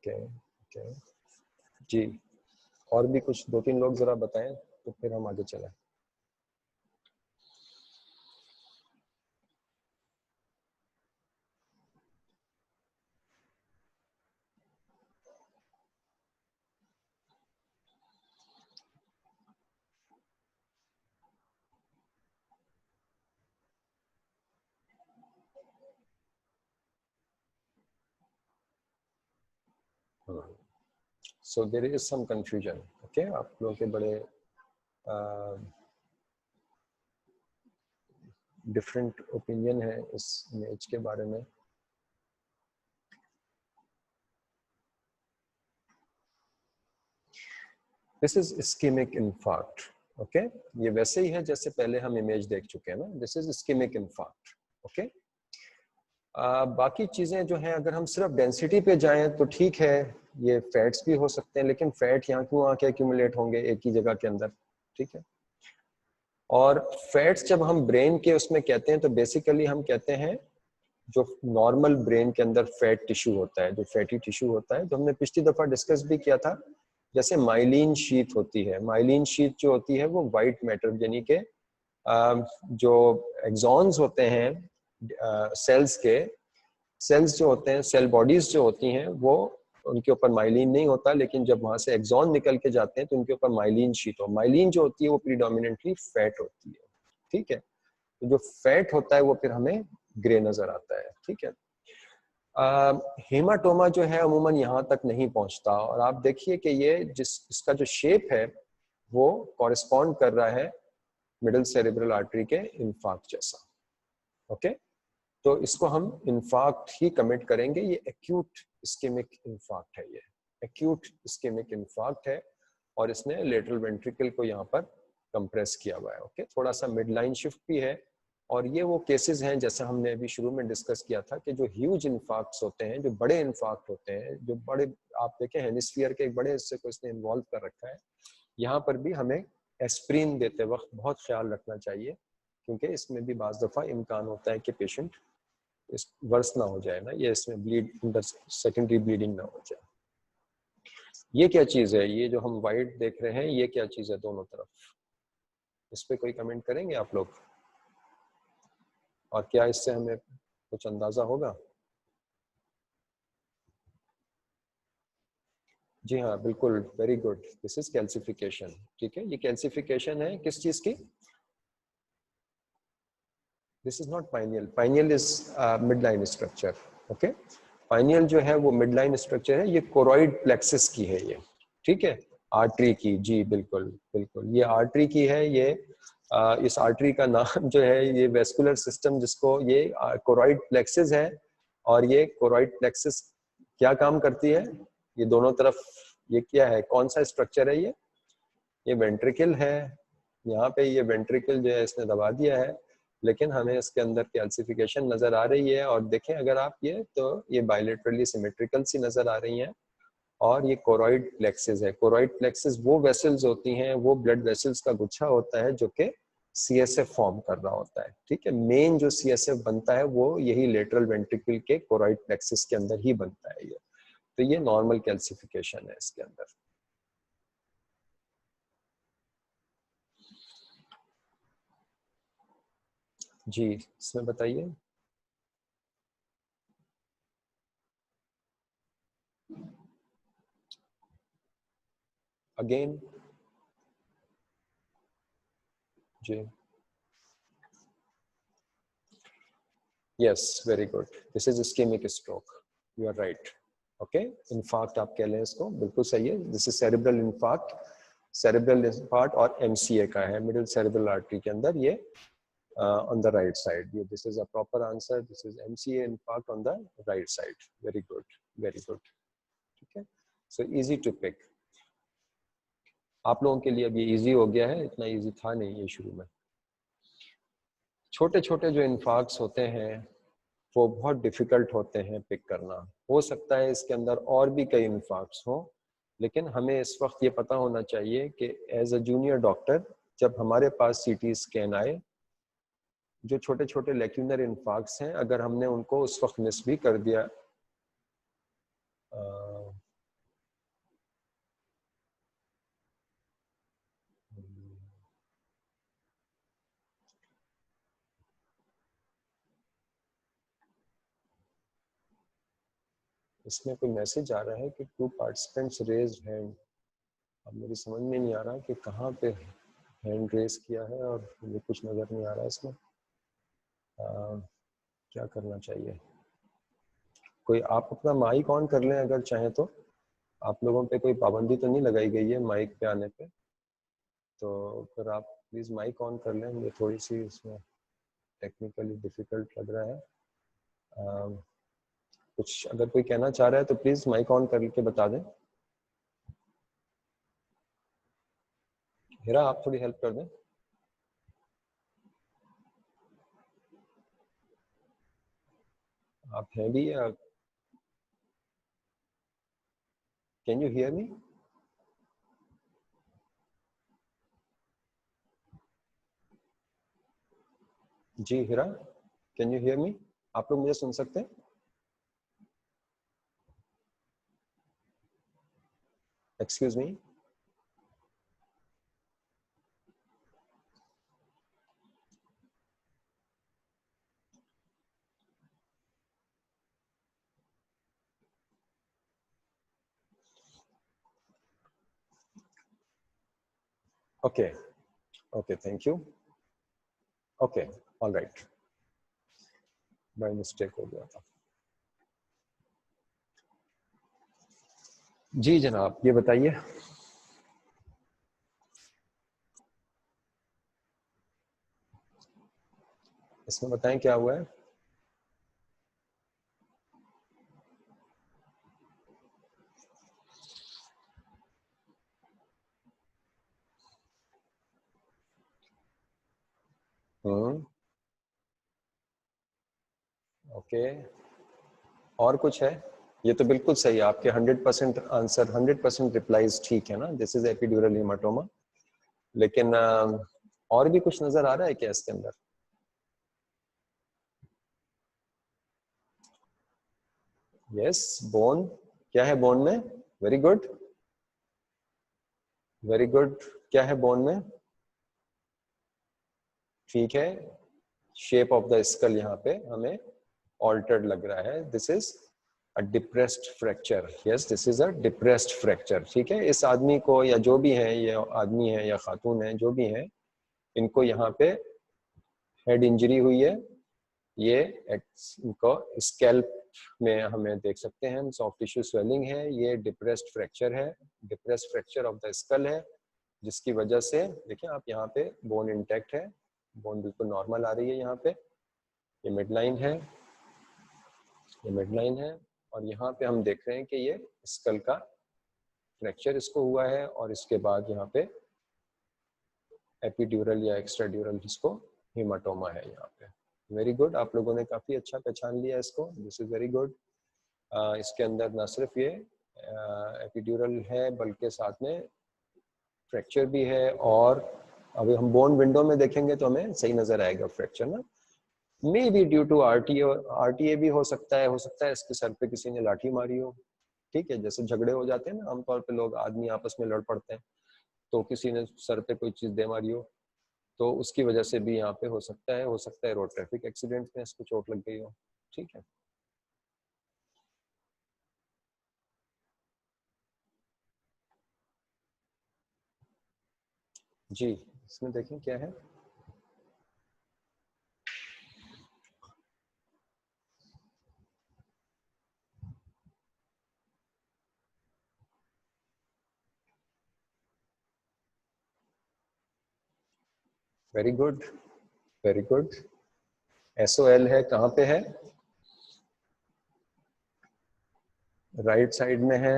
Speaker 1: Okay okay जी, और भी कुछ 2-3 लोग जरा बताएं तो फिर हम आगे चलें। So there is some confusion, okay. आप लोगों के बड़े डिफरेंट ओपिनियन है इस इमेज के बारे में। This is ischemic infarct, okay. ये वैसे ही है जैसे पहले हम इमेज देख चुके हैं ना, this is ischemic infarct, okay. बाकी चीजें जो हैं, अगर हम सिर्फ डेंसिटी पे जाएं तो ठीक है, ये फैट्स भी हो सकते हैं, लेकिन फैट यहाँ क्यों आके एक्यूमुलेट होंगे एक ही जगह के अंदर, ठीक है। और फैट्स जब हम ब्रेन के उसमें कहते हैं तो बेसिकली हम कहते हैं जो नॉर्मल ब्रेन के अंदर फैट टिश्यू होता है, जो फैटी टिश्यू होता है, जो हमने पिछली दफा डिस्कस भी किया था, जैसे माइलिन शीथ होती है। माइलिन शीथ जो होती है वो वाइट मैटर यानी के जो एक्सॉन्स होते हैं सेल्स के, सेल्स जो होते हैं, सेल बॉडीज जो होती हैं, वो उनके ऊपर माइलिन नहीं होता, लेकिन जब वहां से एक्सॉन निकल के जाते हैं तो उनके ऊपर माइलिन शीट हो। माइलिन जो होती है वो प्रीडोमिनेंटली फैट होती है, ठीक है। तो जो फैट होता है वो फिर हमें ग्रे नजर आता है, ठीक है। हेमाटोमा जो है अमूमन यहाँ तक नहीं पहुंचता, और आप देखिए कि ये इसका जो शेप है वो कॉरेस्पॉन्ड कर रहा है मिडिल सेरेब्रल आर्टरी के इंफार्क्ट जैसा, ओके। तो इसको हम इंफार्क्ट ही कमिट करेंगे। ये एक्यूट इस्केमिक इंफार्क्ट है, ये एक्यूट इस्केमिक इंफार्क्ट है, और इसने लेटरल वेंट्रिकल को यहाँ पर कंप्रेस किया हुआ है, ओके। थोड़ा सा मिड लाइन शिफ्ट भी है, और ये वो केसेस हैं जैसा हमने अभी शुरू में डिस्कस किया था कि जो ह्यूज इंफार्क्ट्स होते हैं, जो बड़े इंफार्क्ट होते हैं, जो बड़े, आप देखें हेमिस्फीयर के एक बड़े हिस्से को इसने इन्वॉल्व कर रखा है, यहाँ पर भी हमें एस्प्रिन देते वक्त बहुत ख्याल रखना चाहिए, क्योंकि इसमें भी बाज़ दफ़ा इम्कान होता है कि पेशेंट इस वर्स ना हो जाए ना, ये इसमें ब्लीड सेकेंडरी ब्लीडिंग ना हो जाए। ये क्या चीज़ है, ये जो हम वाइट देख रहे हैं, ये क्या चीज़ है दोनों तरफ, इस पे कोई कमेंट करेंगे आप लोग? और क्या इससे हमें कुछ अंदाजा होगा? जी हाँ, बिल्कुल, very good, this is calcification, ठीक है। ये कैल्सिफिकेशन है किस चीज की? This is not pineal, pineal is midline structure, okay. Pineal जो है वो मिडलाइन स्ट्रक्चर है, ये कोरॉइड प्लेक्सिस की है ये, ठीक है, आर्टरी की, जी बिल्कुल बिल्कुल, ये आर्टरी की है। ये इस आर्टरी का नाम जो है, ये वेस्कुलर सिस्टम जिसको, ये कोरॉइड प्लेक्सिस है, और ये कोरॉइड प्लेक्सिस क्या काम करती है? ये दोनों तरफ, ये क्या है, कौन सा स्ट्रक्चर है ये वेंट्रिकल है। यहाँ पे ये वेंट्रिकल जो है इसने दबा दिया है, लेकिन हमें इसके अंदर कैल्सिफिकेशन नजर आ रही है। और देखें अगर आप ये, तो ये बायलेटरली सिमेट्रिकल सी नजर आ रही हैं, और ये कोरॉइड प्लेक्सिस है। कोरॉइड प्लेक्सिस वो वेसल्स होती हैं, वो ब्लड वेसल्स का गुच्छा होता है जो कि सीएसएफ फॉर्म कर रहा होता है, ठीक है। मेन जो सीएसएफ बनता है वो यही लेटरल वेंट्रिकल के कोरॉइड प्लेक्सिस के अंदर ही बनता है ये। तो ये नॉर्मल कैल्सिफिकेशन है इसके अंदर। जी, इसमें बताइए। अगेन जी, yes, very good, this is ischemic stroke, you are right, okay. Infarct आप कह लें इसको, बिल्कुल सही है, this is cerebral infarct. Cerebral infarct और एमसीए का है, मिडिल सेरेब्रल आर्टरी के अंदर, ये on the right side. This is a proper answer. This is MCA infarct on the right side. Very good, very good. ठीक है, so easy to pick. आप लोगों के लिए अब ये easy हो गया है, इतना easy था नहीं ये शुरू में। छोटे छोटे जो इन्फार्क्ट्स होते हैं वो बहुत डिफिकल्ट होते हैं पिक करना। हो सकता है इसके अंदर और भी कई इन्फार्क्ट्स हों, लेकिन हमें इस वक्त ये पता होना चाहिए कि एज अ जूनियर डॉक्टर जब हमारे पास सीटी स्कैन आए, जो छोटे छोटे लेक्यूनर इन्फार्क्ट्स हैं, अगर हमने उनको उस वक्त मिस भी कर दिया, इसमें कोई मैसेज आ रहा है कि 2 पार्टिसिपेंट्स रेज्ड हैंड। अब मेरी समझ में नहीं आ रहा कि कहाँ पे हैंड रेज किया है, और मुझे कुछ नज़र नहीं आ रहा इसमें। क्या करना चाहिए? कोई आप अपना माइक ऑन कर लें अगर चाहें तो, आप लोगों पे कोई पाबंदी तो नहीं लगाई गई है माइक पे आने पे, तो फिर आप प्लीज़ माइक ऑन कर लें। मुझे थोड़ी सी इसमें टेक्निकली डिफ़िकल्ट लग रहा है। कुछ अगर कोई कहना चाह रहा है तो प्लीज़ माइक ऑन करके बता दें। हीरा आप थोड़ी हेल्प कर दें। आप हैं भी या कैन यू हियर मी? जी Heera, can you hear me? आप लोग मुझे सुन सकते हैं? Excuse me. Okay okay, thank you. Okay, all right, by mistake हो गया था। जी जनाब, ये बताइए। इसमें बताएं क्या हुआ है। ओके, और कुछ है? ये तो बिल्कुल सही है आपके 100% आंसर, 100% रिप्लाईज ठीक है ना, दिस इज एपिड्यूरल हेमाटोमा। लेकिन और भी कुछ नजर आ रहा है क्या इसके अंदर? Yes, bone. क्या है बोन में? Very good, very good. क्या है बोन में? ठीक है, शेप ऑफ द स्कल यहाँ पे हमें ऑल्टर्ड लग रहा है। This is a depressed fracture. Yes, this is a depressed fracture. ठीक है, इस आदमी को या जो भी है, ये आदमी है या खातून है, जो भी है, इनको यहाँ पे हेड इंजरी हुई है। ये इनको स्कैल्प में हमें देख सकते हैं, सॉफ्ट टिश्यू स्वेलिंग है। ये डिप्रेस्ड फ्रैक्चर है, depressed fracture of the skull है, जिसकी वजह से देखिए आप यहाँ पे बोन इंटैक्ट है, बोन बिल्कुल नॉर्मल आ रही है यहाँ पे। ये मिड लाइन है, ये मिड लाइन है, और यहाँ पे हम देख रहे हैं कि ये स्कल का फ्रैक्चर इसको हुआ है, और इसके बाद यहाँ पे एपिड्यूरल या एक्स्ट्राड्यूरल इसको हेमाटोमा है यहाँ पे। वेरी गुड, आप लोगों ने काफी अच्छा पहचान लिया इसको, दिस इज वेरी गुड। इसके अंदर ना सिर्फ ये एपिड्यूरल है, बल्कि साथ में फ्रैक्चर भी है। और अभी हम बोन विंडो में देखेंगे तो हमें सही नजर आएगा फ्रैक्चर ना। May be due to RTA भी हो सकता है इसके सर पे किसी ने लाठी मारी हो। ठीक है, जैसे झगड़े हो जाते हैं ना आमतौर पे, लोग आदमी आपस में लड़ पड़ते हैं, तो किसी ने सर पे कोई चीज दे मारी हो, तो उसकी वजह से भी यहाँ पे हो सकता है रोड ट्रैफिक एक्सीडेंट में इसको चोट लग गई हो। ठीक है, जी इसमें देखें क्या है। Very good, very good. SOL है, कहाँ पे है? राइट साइड में है,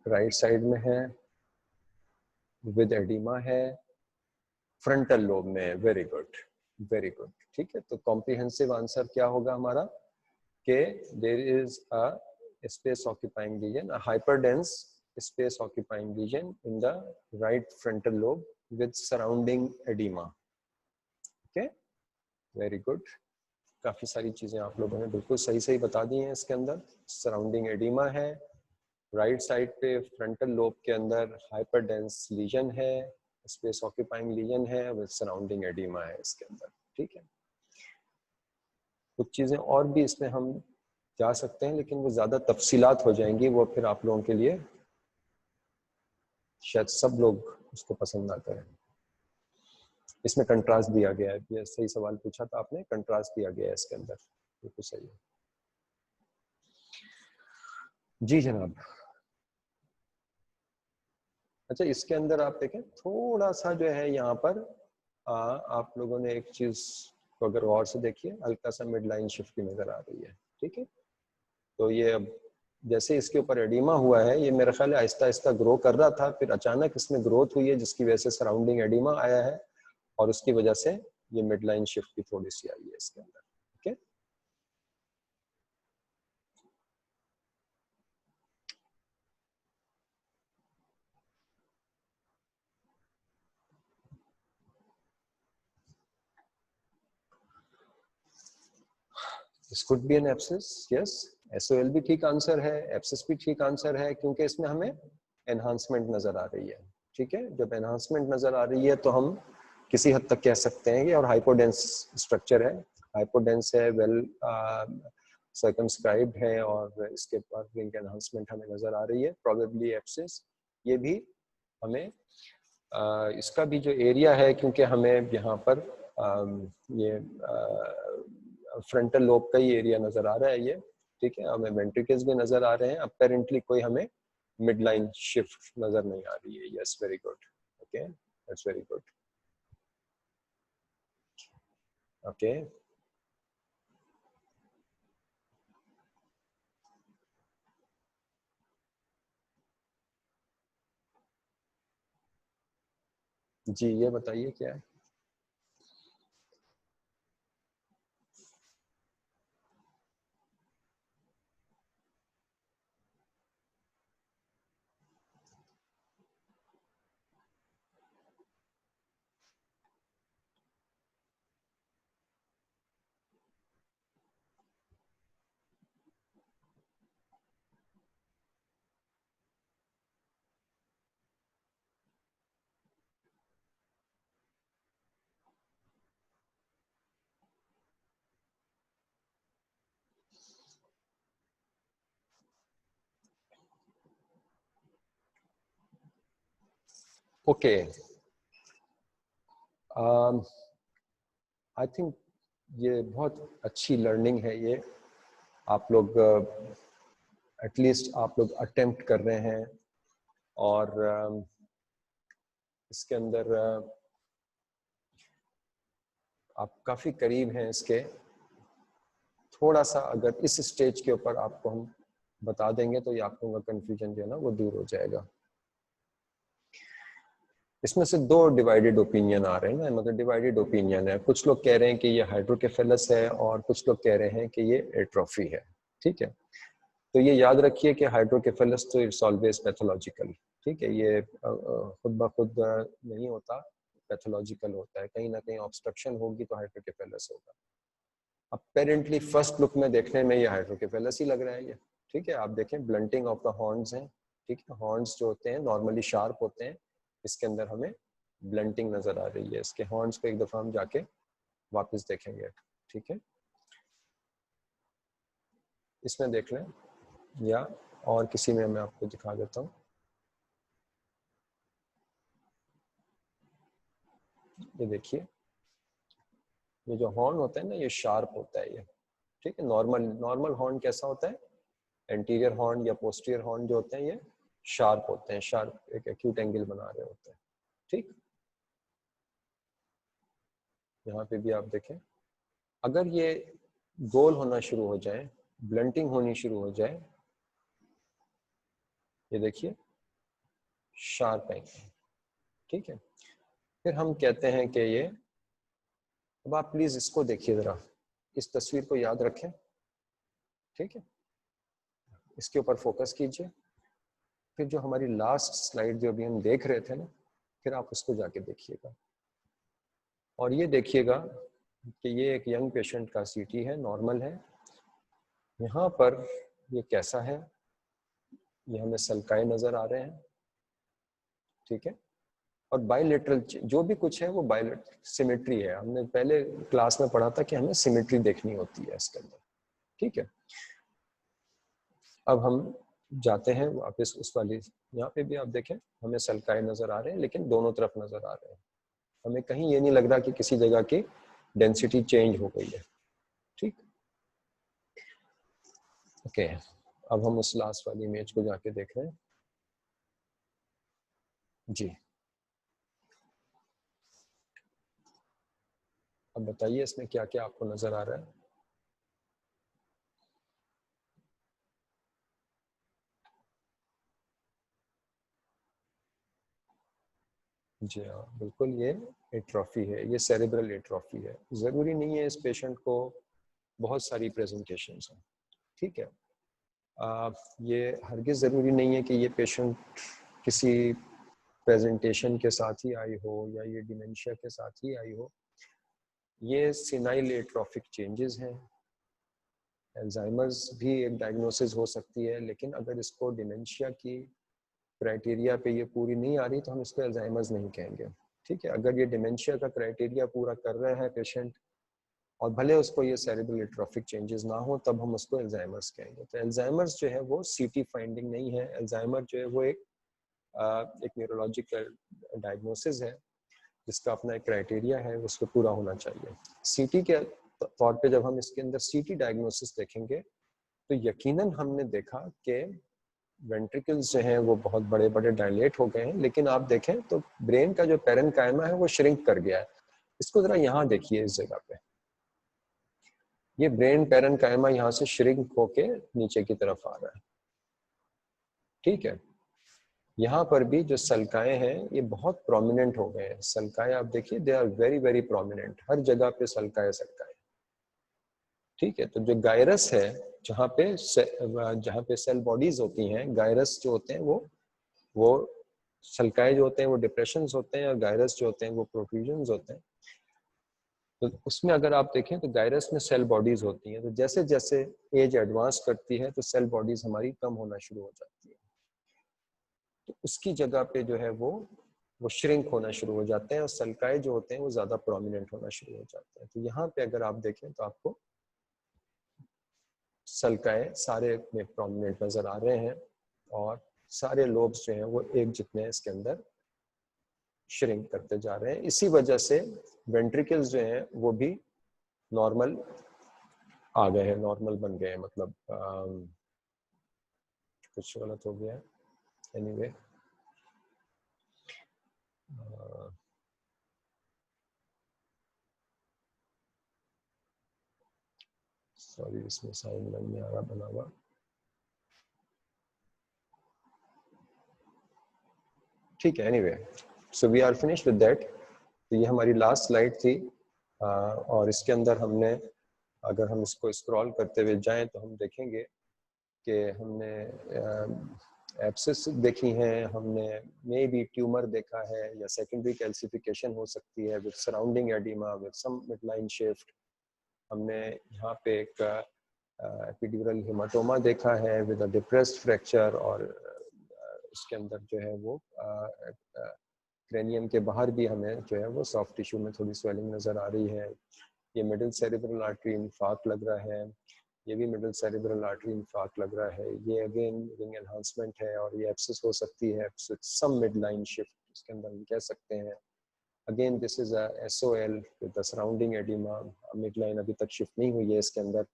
Speaker 1: राइट साइड में है, विद एडिमा है, फ्रंटल लोब में। Very good, very good. ठीक है, तो कॉम्प्रिहेंसिव आंसर क्या होगा हमारा कि there is a space occupying lesion, a hyperdense space occupying lesion in the right frontal lobe with surrounding oedema. Okay, very good. काफी सारी चीजें आप लोगों ने बिल्कुल सही सही बता दी हैं। इसके अंदर सराउंडिंग एडिमा है, राइट साइड पे फ्रंटल लोब के अंदर हाइपरडेंस लीजन है, स्पेस ऑक्यूपाइंग लीजन है विद सराउंडिंग एडिमा है इसके अंदर। ठीक है, कुछ चीज़ें और भी इसमें हम जा सकते हैं, लेकिन वो ज़्यादा तफसीलात हो जाएंगी, वो फिर आप लोगों के लिए शायद सब लोग उसको पसंद ना करें। इसमें कंट्रास्ट दिया गया है, ये सही सवाल पूछा था आपने, कंट्रास्ट दिया गया है इसके अंदर, बिल्कुल सही है। जी जनाब। अच्छा, इसके अंदर आप देखें थोड़ा सा जो है यहाँ पर आप लोगों ने एक चीज को अगर गौर से देखिए, हल्का सा मिड लाइन शिफ्ट की नजर आ रही है। ठीक है, तो ये अब जैसे इसके ऊपर एडिमा हुआ है, ये मेरा ख्याल है आहिस्ता आहिस्ता ग्रो कर रहा था, फिर अचानक इसमें ग्रोथ हुई है जिसकी वजह से सराउंडिंग एडिमा आया है और उसकी वजह से ये मिड लाइन शिफ्ट भी थोड़ी सी आई है इसके अंदर। Okay, this could be an abscess, yes. SOL भी ठीक आंसर है, एब्सिस भी ठीक आंसर है, क्योंकि इसमें हमें एनहांसमेंट नजर आ रही है। ठीक है, जब एनहांसमेंट नजर आ रही है तो हम किसी हद तक कह सकते हैं कि, और हाइपोडेंस स्ट्रक्चर है, हाइपोडेंस है, वेल सर्कमस्क्राइब्ड है, और इसके बाद विंग एनहांसमेंट हमें नजर आ रही है, प्रोबेबली एब्सिस। ये भी हमें इसका भी जो एरिया है, क्योंकि हमें यहाँ पर ये फ्रंटल लोब का ही एरिया नजर आ रहा है ये। ठीक है, हमें वेंट्रिकल्स भी नजर आ रहे हैं, अपेरेंटली कोई हमें मिड लाइन शिफ्ट नजर नहीं आ रही है। Yes, very good, okay, that's very good. Okay, जी ये बताइए क्या है। ओके, आई थिंक ये बहुत अच्छी लर्निंग है ये। आप लोग एटलीस्ट आप लोग अटेम्प्ट कर रहे हैं, और इसके अंदर आप काफ़ी करीब हैं इसके। थोड़ा सा अगर इस स्टेज के ऊपर आपको हम बता देंगे तो ये आप लोगों का कन्फ्यूजन जो है ना वो दूर हो जाएगा। इसमें से दो डिवाइडेड ओपिनियन आ रहे हैं ना, मतलब डिवाइडेड ओपिनियन है। कुछ लोग कह रहे हैं कि ये हाइड्रोकेफेलस है और कुछ लोग कह रहे हैं कि ये एट्रोफी है। ठीक है, तो ये याद रखिए कि हाइड्रोकेफेलस तो इट्स ऑलवेज पैथोलॉजिकल। ठीक है, ये खुद ब खुद नहीं होता, पैथोलॉजिकल होता है। कहीं ना कहीं ऑब्स्ट्रक्शन होगी तो हाइड्रोकेफेलस होगा। अपेरेंटली फर्स्ट लुक में देखने में ये हाइड्रोकेफेलस ही लग रहा है ये। ठीक है, आप देखें ब्लंटिंग ऑफ द हॉर्न्स हैं। ठीक है, हॉर्न्स जो होते हैं नॉर्मली शार्प होते हैं, इसके अंदर हमें ब्लंटिंग नजर आ रही है। इसके हॉर्न्स को एक दफा हम जाके वापस देखेंगे। ठीक है, इसमें देख लें या और किसी में मैं आपको दिखा देता हूँ। ये देखिए, ये जो हॉर्न होता है ना ये शार्प होता है ये। ठीक है, नॉर्मल नॉर्मल हॉर्न कैसा होता है, एंटीरियर हॉर्न या पोस्टीरियर हॉर्न जो होते हैं ये शार्प होते हैं, शार्प एक एक्यूट एंगल बना रहे होते हैं। ठीक, यहाँ पे भी आप देखें, अगर ये गोल होना शुरू हो जाए, ब्लंटिंग होनी शुरू हो जाए, ये देखिए शार्प है। ठीक है, फिर हम कहते हैं कि ये, अब आप प्लीज इसको देखिए जरा, इस तस्वीर को याद रखें। ठीक है, इसके ऊपर फोकस कीजिए। फिर जो हमारी लास्ट स्लाइड जो अभी हम देख रहे थे ना, फिर आप उसको जाके देखिएगा और ये देखिएगा कि ये एक यंग पेशेंट का सीटी है, नॉर्मल है। यहाँ पर ये कैसा है, ये हमें सल्काए नजर आ रहे हैं। ठीक है, और बायलेटरल जो भी कुछ है वो बायलेटरल सिमेट्री है। हमने पहले क्लास में पढ़ा था कि हमें सिमेट्री देखनी होती है इसके अंदर। ठीक है, अब हम जाते हैं वापस उस वाली, यहाँ पे भी आप देखें हमें सल्काए नजर आ रहे हैं, लेकिन दोनों तरफ नजर आ रहे हैं। हमें कहीं ये नहीं लग रहा कि किसी जगह की डेंसिटी चेंज हो गई है। ठीक, ओके, अब हम उस लास्ट वाली इमेज को जाके देख रहे हैं जी। अब बताइए इसमें क्या क्या आपको नजर आ रहा है। जी हाँ, बिल्कुल ये एट्रोफी है, ये सेरेब्रल एट्रोफी है। ज़रूरी नहीं है इस पेशेंट को बहुत सारी प्रेजेंटेशंस हैं, ठीक है। ये हरगिज़ ज़रूरी नहीं है कि ये पेशेंट किसी प्रेजेंटेशन के साथ ही आई हो या ये डिमेंशिया के साथ ही आई हो। ये सिनाइल एट्रोफिक चेंजेस हैं। अल्जाइमर्स भी एक डायग्नोसिस हो सकती है, लेकिन अगर इसको डिमेंशिया की क्राइटेरिया पे ये पूरी नहीं आ रही तो हम इसको अल्जाइमर्स नहीं कहेंगे, ठीक है। अगर ये डिमेंशिया का क्राइटेरिया पूरा कर रहा है पेशेंट और भले उसको ये सेरेब्रल एट्रोफिक चेंजेस ना हो, तब हम उसको अल्जाइमर्स कहेंगे। तो अल्जाइमर्स जो है वो सीटी फाइंडिंग नहीं है। अल्जाइमर जो है वो एक न्यूरोलॉजिकल डायग्नोसिस है जिसका अपना एक क्राइटेरिया है, उसको पूरा होना चाहिए। सीटी के तौर पे जब हम इसके अंदर सीटी डायग्नोसिस देखेंगे तो यकीनन हमने देखा कि वेंट्रिकल्स जो हैं वो बहुत बड़े बड़े डायलेट हो गए हैं, लेकिन आप देखें तो ब्रेन का जो पेरेन्काइमा है वो श्रिंक कर गया है। इसको जरा यहाँ देखिए, इस जगह पे ये ब्रेन पेरेन्काइमा यहाँ से श्रिंक होके नीचे की तरफ आ रहा है, ठीक है। यहाँ पर भी जो सल्काएं हैं ये बहुत प्रोमिनेंट हो गए हैं। सल्काएं आप देखिए, they are very very prominent, हर जगह पे सल्काएं सल्काएं, ठीक है। तो जो गायरस है, जहाँ पे सेल बॉडीज होती हैं, गायरस जो होते हैं वो सल्काए जो होते हैं वो डिप्रेशंस होते हैं, और गायरस जो होते हैं वो प्रोट्रूजन्स होते हैं। तो उसमें अगर आप देखें तो गायरस में सेल बॉडीज होती हैं। तो जैसे जैसे एज एडवांस करती है तो सेल बॉडीज हमारी कम होना शुरू हो जाती है। तो उसकी जगह पे जो है वो श्रिंक होना शुरू हो जाते हैं और सल्काए जो होते हैं वो ज्यादा प्रोमिनेंट होना शुरू हो जाते हैं। तो यहाँ पे अगर आप देखें तो आपको सल्काए सारे में प्रोमिनेंट नजर आ रहे हैं और सारे लोब्स जो हैं वो एक जितने इसके अंदर श्रिंक करते जा रहे हैं। इसी वजह से वेंट्रिकल्स जो हैं वो भी नॉर्मल आ गए हैं, नॉर्मल बन गए हैं। मतलब कुछ गलत हो गया है, एनीवे सॉरी, इसमें साइन नहीं आ रहा बना हुआ। ठीक है, anyway so we are finish with that. तो ये हमारी लास्ट स्लाइड थी और इसके अंदर हमने, अगर हम इसको स्क्रॉल करते हुए जाएं तो हम देखेंगे कि हमने एब्सेस देखी हैं, हमने मे बी ट्यूमर देखा है या सेकेंडरी कैल्सिफिकेशन हो सकती है with surrounding oedema with some midline shift. हमने यहाँ पे एक एपिड्यूरल हेमाटोमा देखा है विद अ डिप्रेस्ड फ्रैक्चर, और उसके अंदर जो है वो क्रेनियम के बाहर भी हमें जो है वो सॉफ्ट टिश्यू में थोड़ी स्वेलिंग नज़र आ रही है। ये मिडिल सेरेब्रल आर्टरी इंफार्क्ट लग रहा है, ये भी मिडिल सेरेब्रल आर्टरी इंफार्क्ट लग रहा है। ये अगेन रिंग एनहांसमेंट है और ये एब्सेस हो सकती है, सम मिड लाइन शिफ्ट इसके अंदर हम कह सकते हैं। Again this is a SOL with the surrounding oedema, mid line अभी तक शिफ्ट नहीं हुई है इसके अंदर।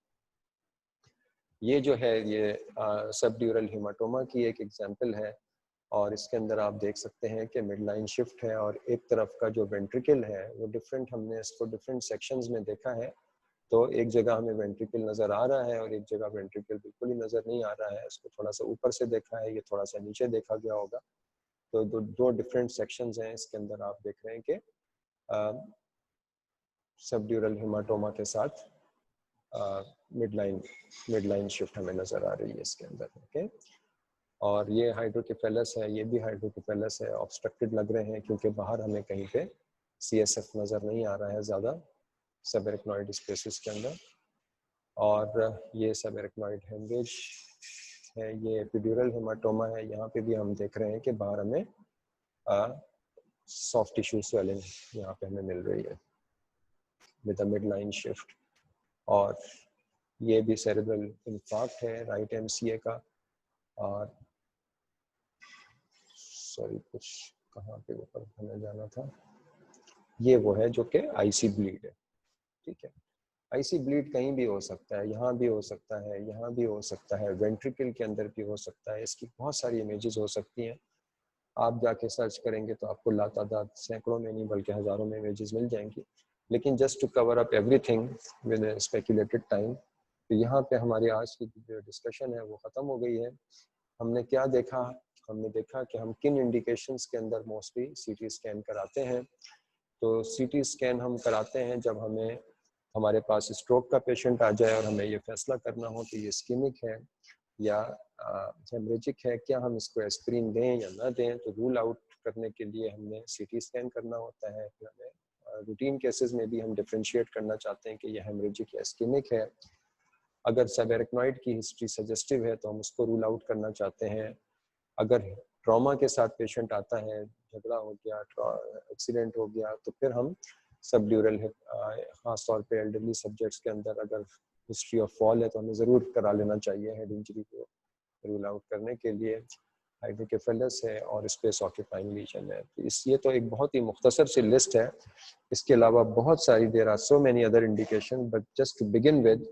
Speaker 1: ये जो है ये सबड्यूरल हेमाटोमा की एक एग्जांपल है और इसके अंदर आप देख सकते हैं कि मिड लाइन शिफ्ट है और एक तरफ का जो वेंट्रिकल है वो डिफरेंट, हमने इसको डिफरेंट सेक्शंस में देखा है। तो एक जगह हमें वेंट्रिकल नज़र आ रहा है और एक जगह वेंट्रिकल बिल्कुल ही नज़र नहीं आ रहा है। इसको थोड़ा सा ऊपर से देखा है, ये थोड़ा सा नीचे देखा गया होगा। तो दो डिफरेंट सेक्शंस हैं इसके अंदर। आप देख रहे हैं कि सबड्यूरल हेमाटोमा के साथ मिड लाइन शिफ्ट हमें नज़र आ रही है इसके अंदर, ओके। और ये हाइड्रोकेफेलस है, ये भी हाइड्रोकेफेलस है, ऑब्स्ट्रक्टेड लग रहे हैं क्योंकि बाहर हमें कहीं पे CSF नज़र नहीं आ रहा है ज़्यादा सबएरेक्नॉइड स्पेसिस के अंदर। और ये सबएरेक्नॉइड हेमरेज है, ये एपिड्यूरल हेमाटोमा है। यहाँ पे भी हम देख रहे हैं कि बाहर हमें सॉफ्ट टिश्यू स्वेलिंग यहाँ पे हमें मिल रही है with a midline shift. और ये भी सेरेब्रल इंफार्क्ट है राइट MCA का। और सॉरी, कुछ कहाँ पे ऊपर हमें जाना था, ये वो है जो कि IC ब्लीड है, ठीक है। आईसी ब्लीड कहीं भी हो सकता है, यहाँ भी हो सकता है, यहाँ भी हो सकता है, वेंट्रिकल के अंदर भी हो सकता है। इसकी बहुत सारी इमेजेस हो सकती हैं। आप जाके सर्च करेंगे तो आपको लातादाद, सैकड़ों में नहीं बल्कि हज़ारों में इमेजेस मिल जाएंगी। लेकिन just to cover up everything with speculated time, तो यहाँ पे हमारी आज की जो डिस्कशन है वो ख़त्म हो गई है। हमने क्या देखा? हमने देखा कि हम किन इंडिकेशंस के अंदर मोस्टली सीटी स्कैन कराते हैं। तो सीटी स्कैन हम कराते हैं जब हमारे पास स्ट्रोक का पेशेंट आ जाए और हमें ये फैसला करना हो कि ये इस्केमिक है या हेमरेजिक है, क्या हम इसको एस्पिरिन दें या ना दें। तो रूल आउट करने के लिए हमने सीटी स्कैन करना होता है। फिर हमें रूटीन केसेस में भी हम डिफरेंशिएट करना चाहते हैं कि ये हेमरेजिक या इस्केमिक है। अगर सबएरेक्नॉइड की हिस्ट्री सजेस्टिव है तो हम उसको रूल आउट करना चाहते हैं। अगर ट्रॉमा के साथ पेशेंट आता है, झगड़ा हो गया, एक्सीडेंट हो गया, तो फिर हम सबड्यूरल खास तौर पे एल्डरली सब्जेक्ट्स के अंदर अगर हिस्ट्री ऑफ फॉल है तो हमें ज़रूर करा लेना चाहिए हेड इंजरी को रूल आउट करने के लिए। हाइड्रोकेफेलस है और स्पेस ऑक्यूपाइंग लीजन है। तो ये तो एक बहुत ही मुख्तसर सी लिस्ट है। इसके अलावा बहुत सारी there are so many other indication, but just to begin with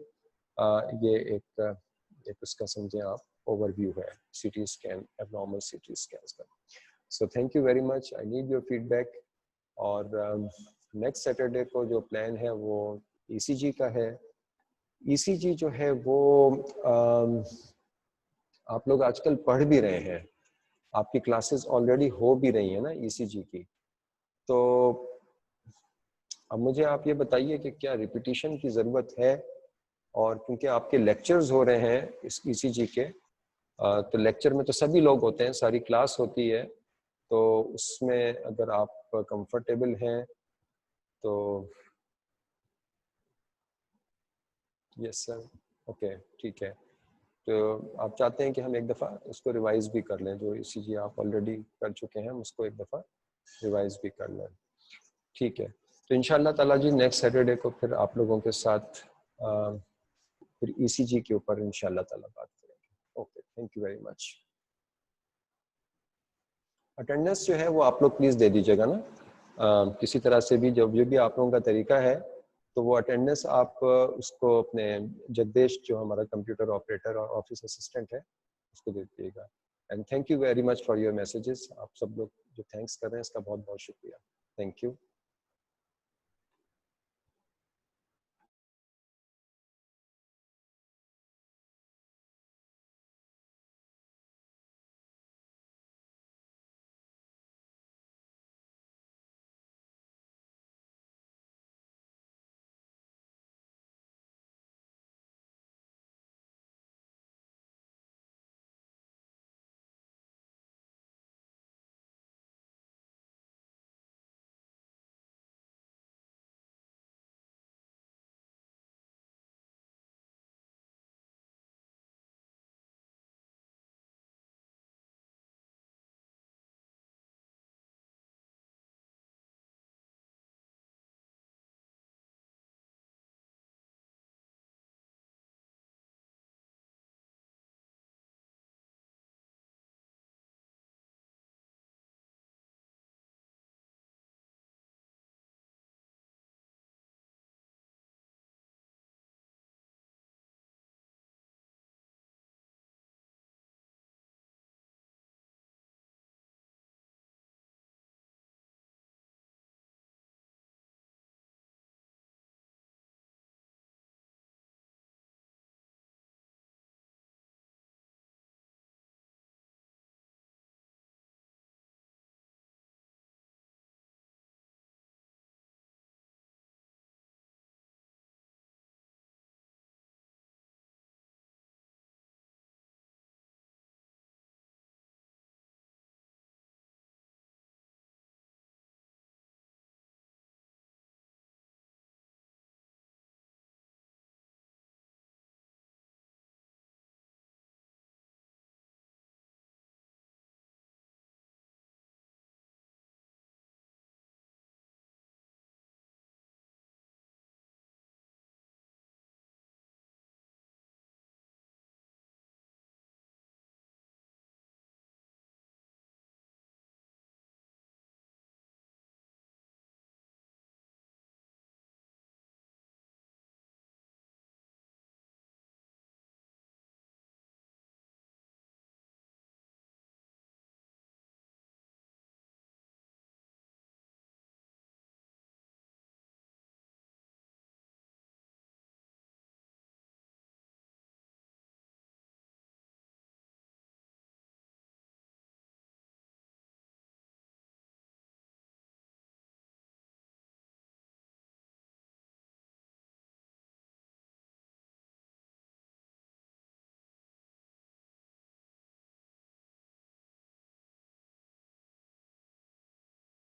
Speaker 1: ये एक उसका समझें आप ओवरव्यू है CT scan, abnormal CT scan का। So thank you very much, I need your feedback. और नेक्स्ट सैटरडे को जो प्लान है वो ईसीजी का है। ईसीजी जो है वो आप लोग आजकल पढ़ भी रहे हैं, आपकी क्लासेस ऑलरेडी हो भी रही है ना ईसीजी की। तो अब मुझे आप ये बताइए कि क्या रिपीटिशन की ज़रूरत है? और क्योंकि आपके लेक्चर्स हो रहे हैं इस ईसीजी के, तो लेक्चर में तो सभी लोग होते हैं, सारी क्लास होती है, तो उसमें अगर आप कंफर्टेबल हैं तो यस सर, ओके ठीक है। तो आप चाहते हैं कि हम एक दफ़ा उसको रिवाइज भी कर लें, जो ईसीजी आप ऑलरेडी कर चुके हैं उसको एक दफ़ा रिवाइज भी कर लें। ठीक है, तो इंशाल्लाह ताला जी नेक्स्ट सैटरडे को फिर आप लोगों के साथ फिर ईसीजी के ऊपर इंशाल्लाह ताला बात करेंगे। Okay, thank you very much. Attendance जो है वो आप लोग प्लीज़ दे दीजिएगा ना, किसी तरह से भी, जो भी आप लोगों का तरीका है, तो वो अटेंडेंस आप उसको अपने जगदेश जो हमारा कंप्यूटर ऑपरेटर और ऑफिस असिस्टेंट है उसको दे दीजिएगा। And thank you very much for your messages. आप सब लोग जो थैंक्स कर रहे हैं इसका बहुत बहुत शुक्रिया। Thank you.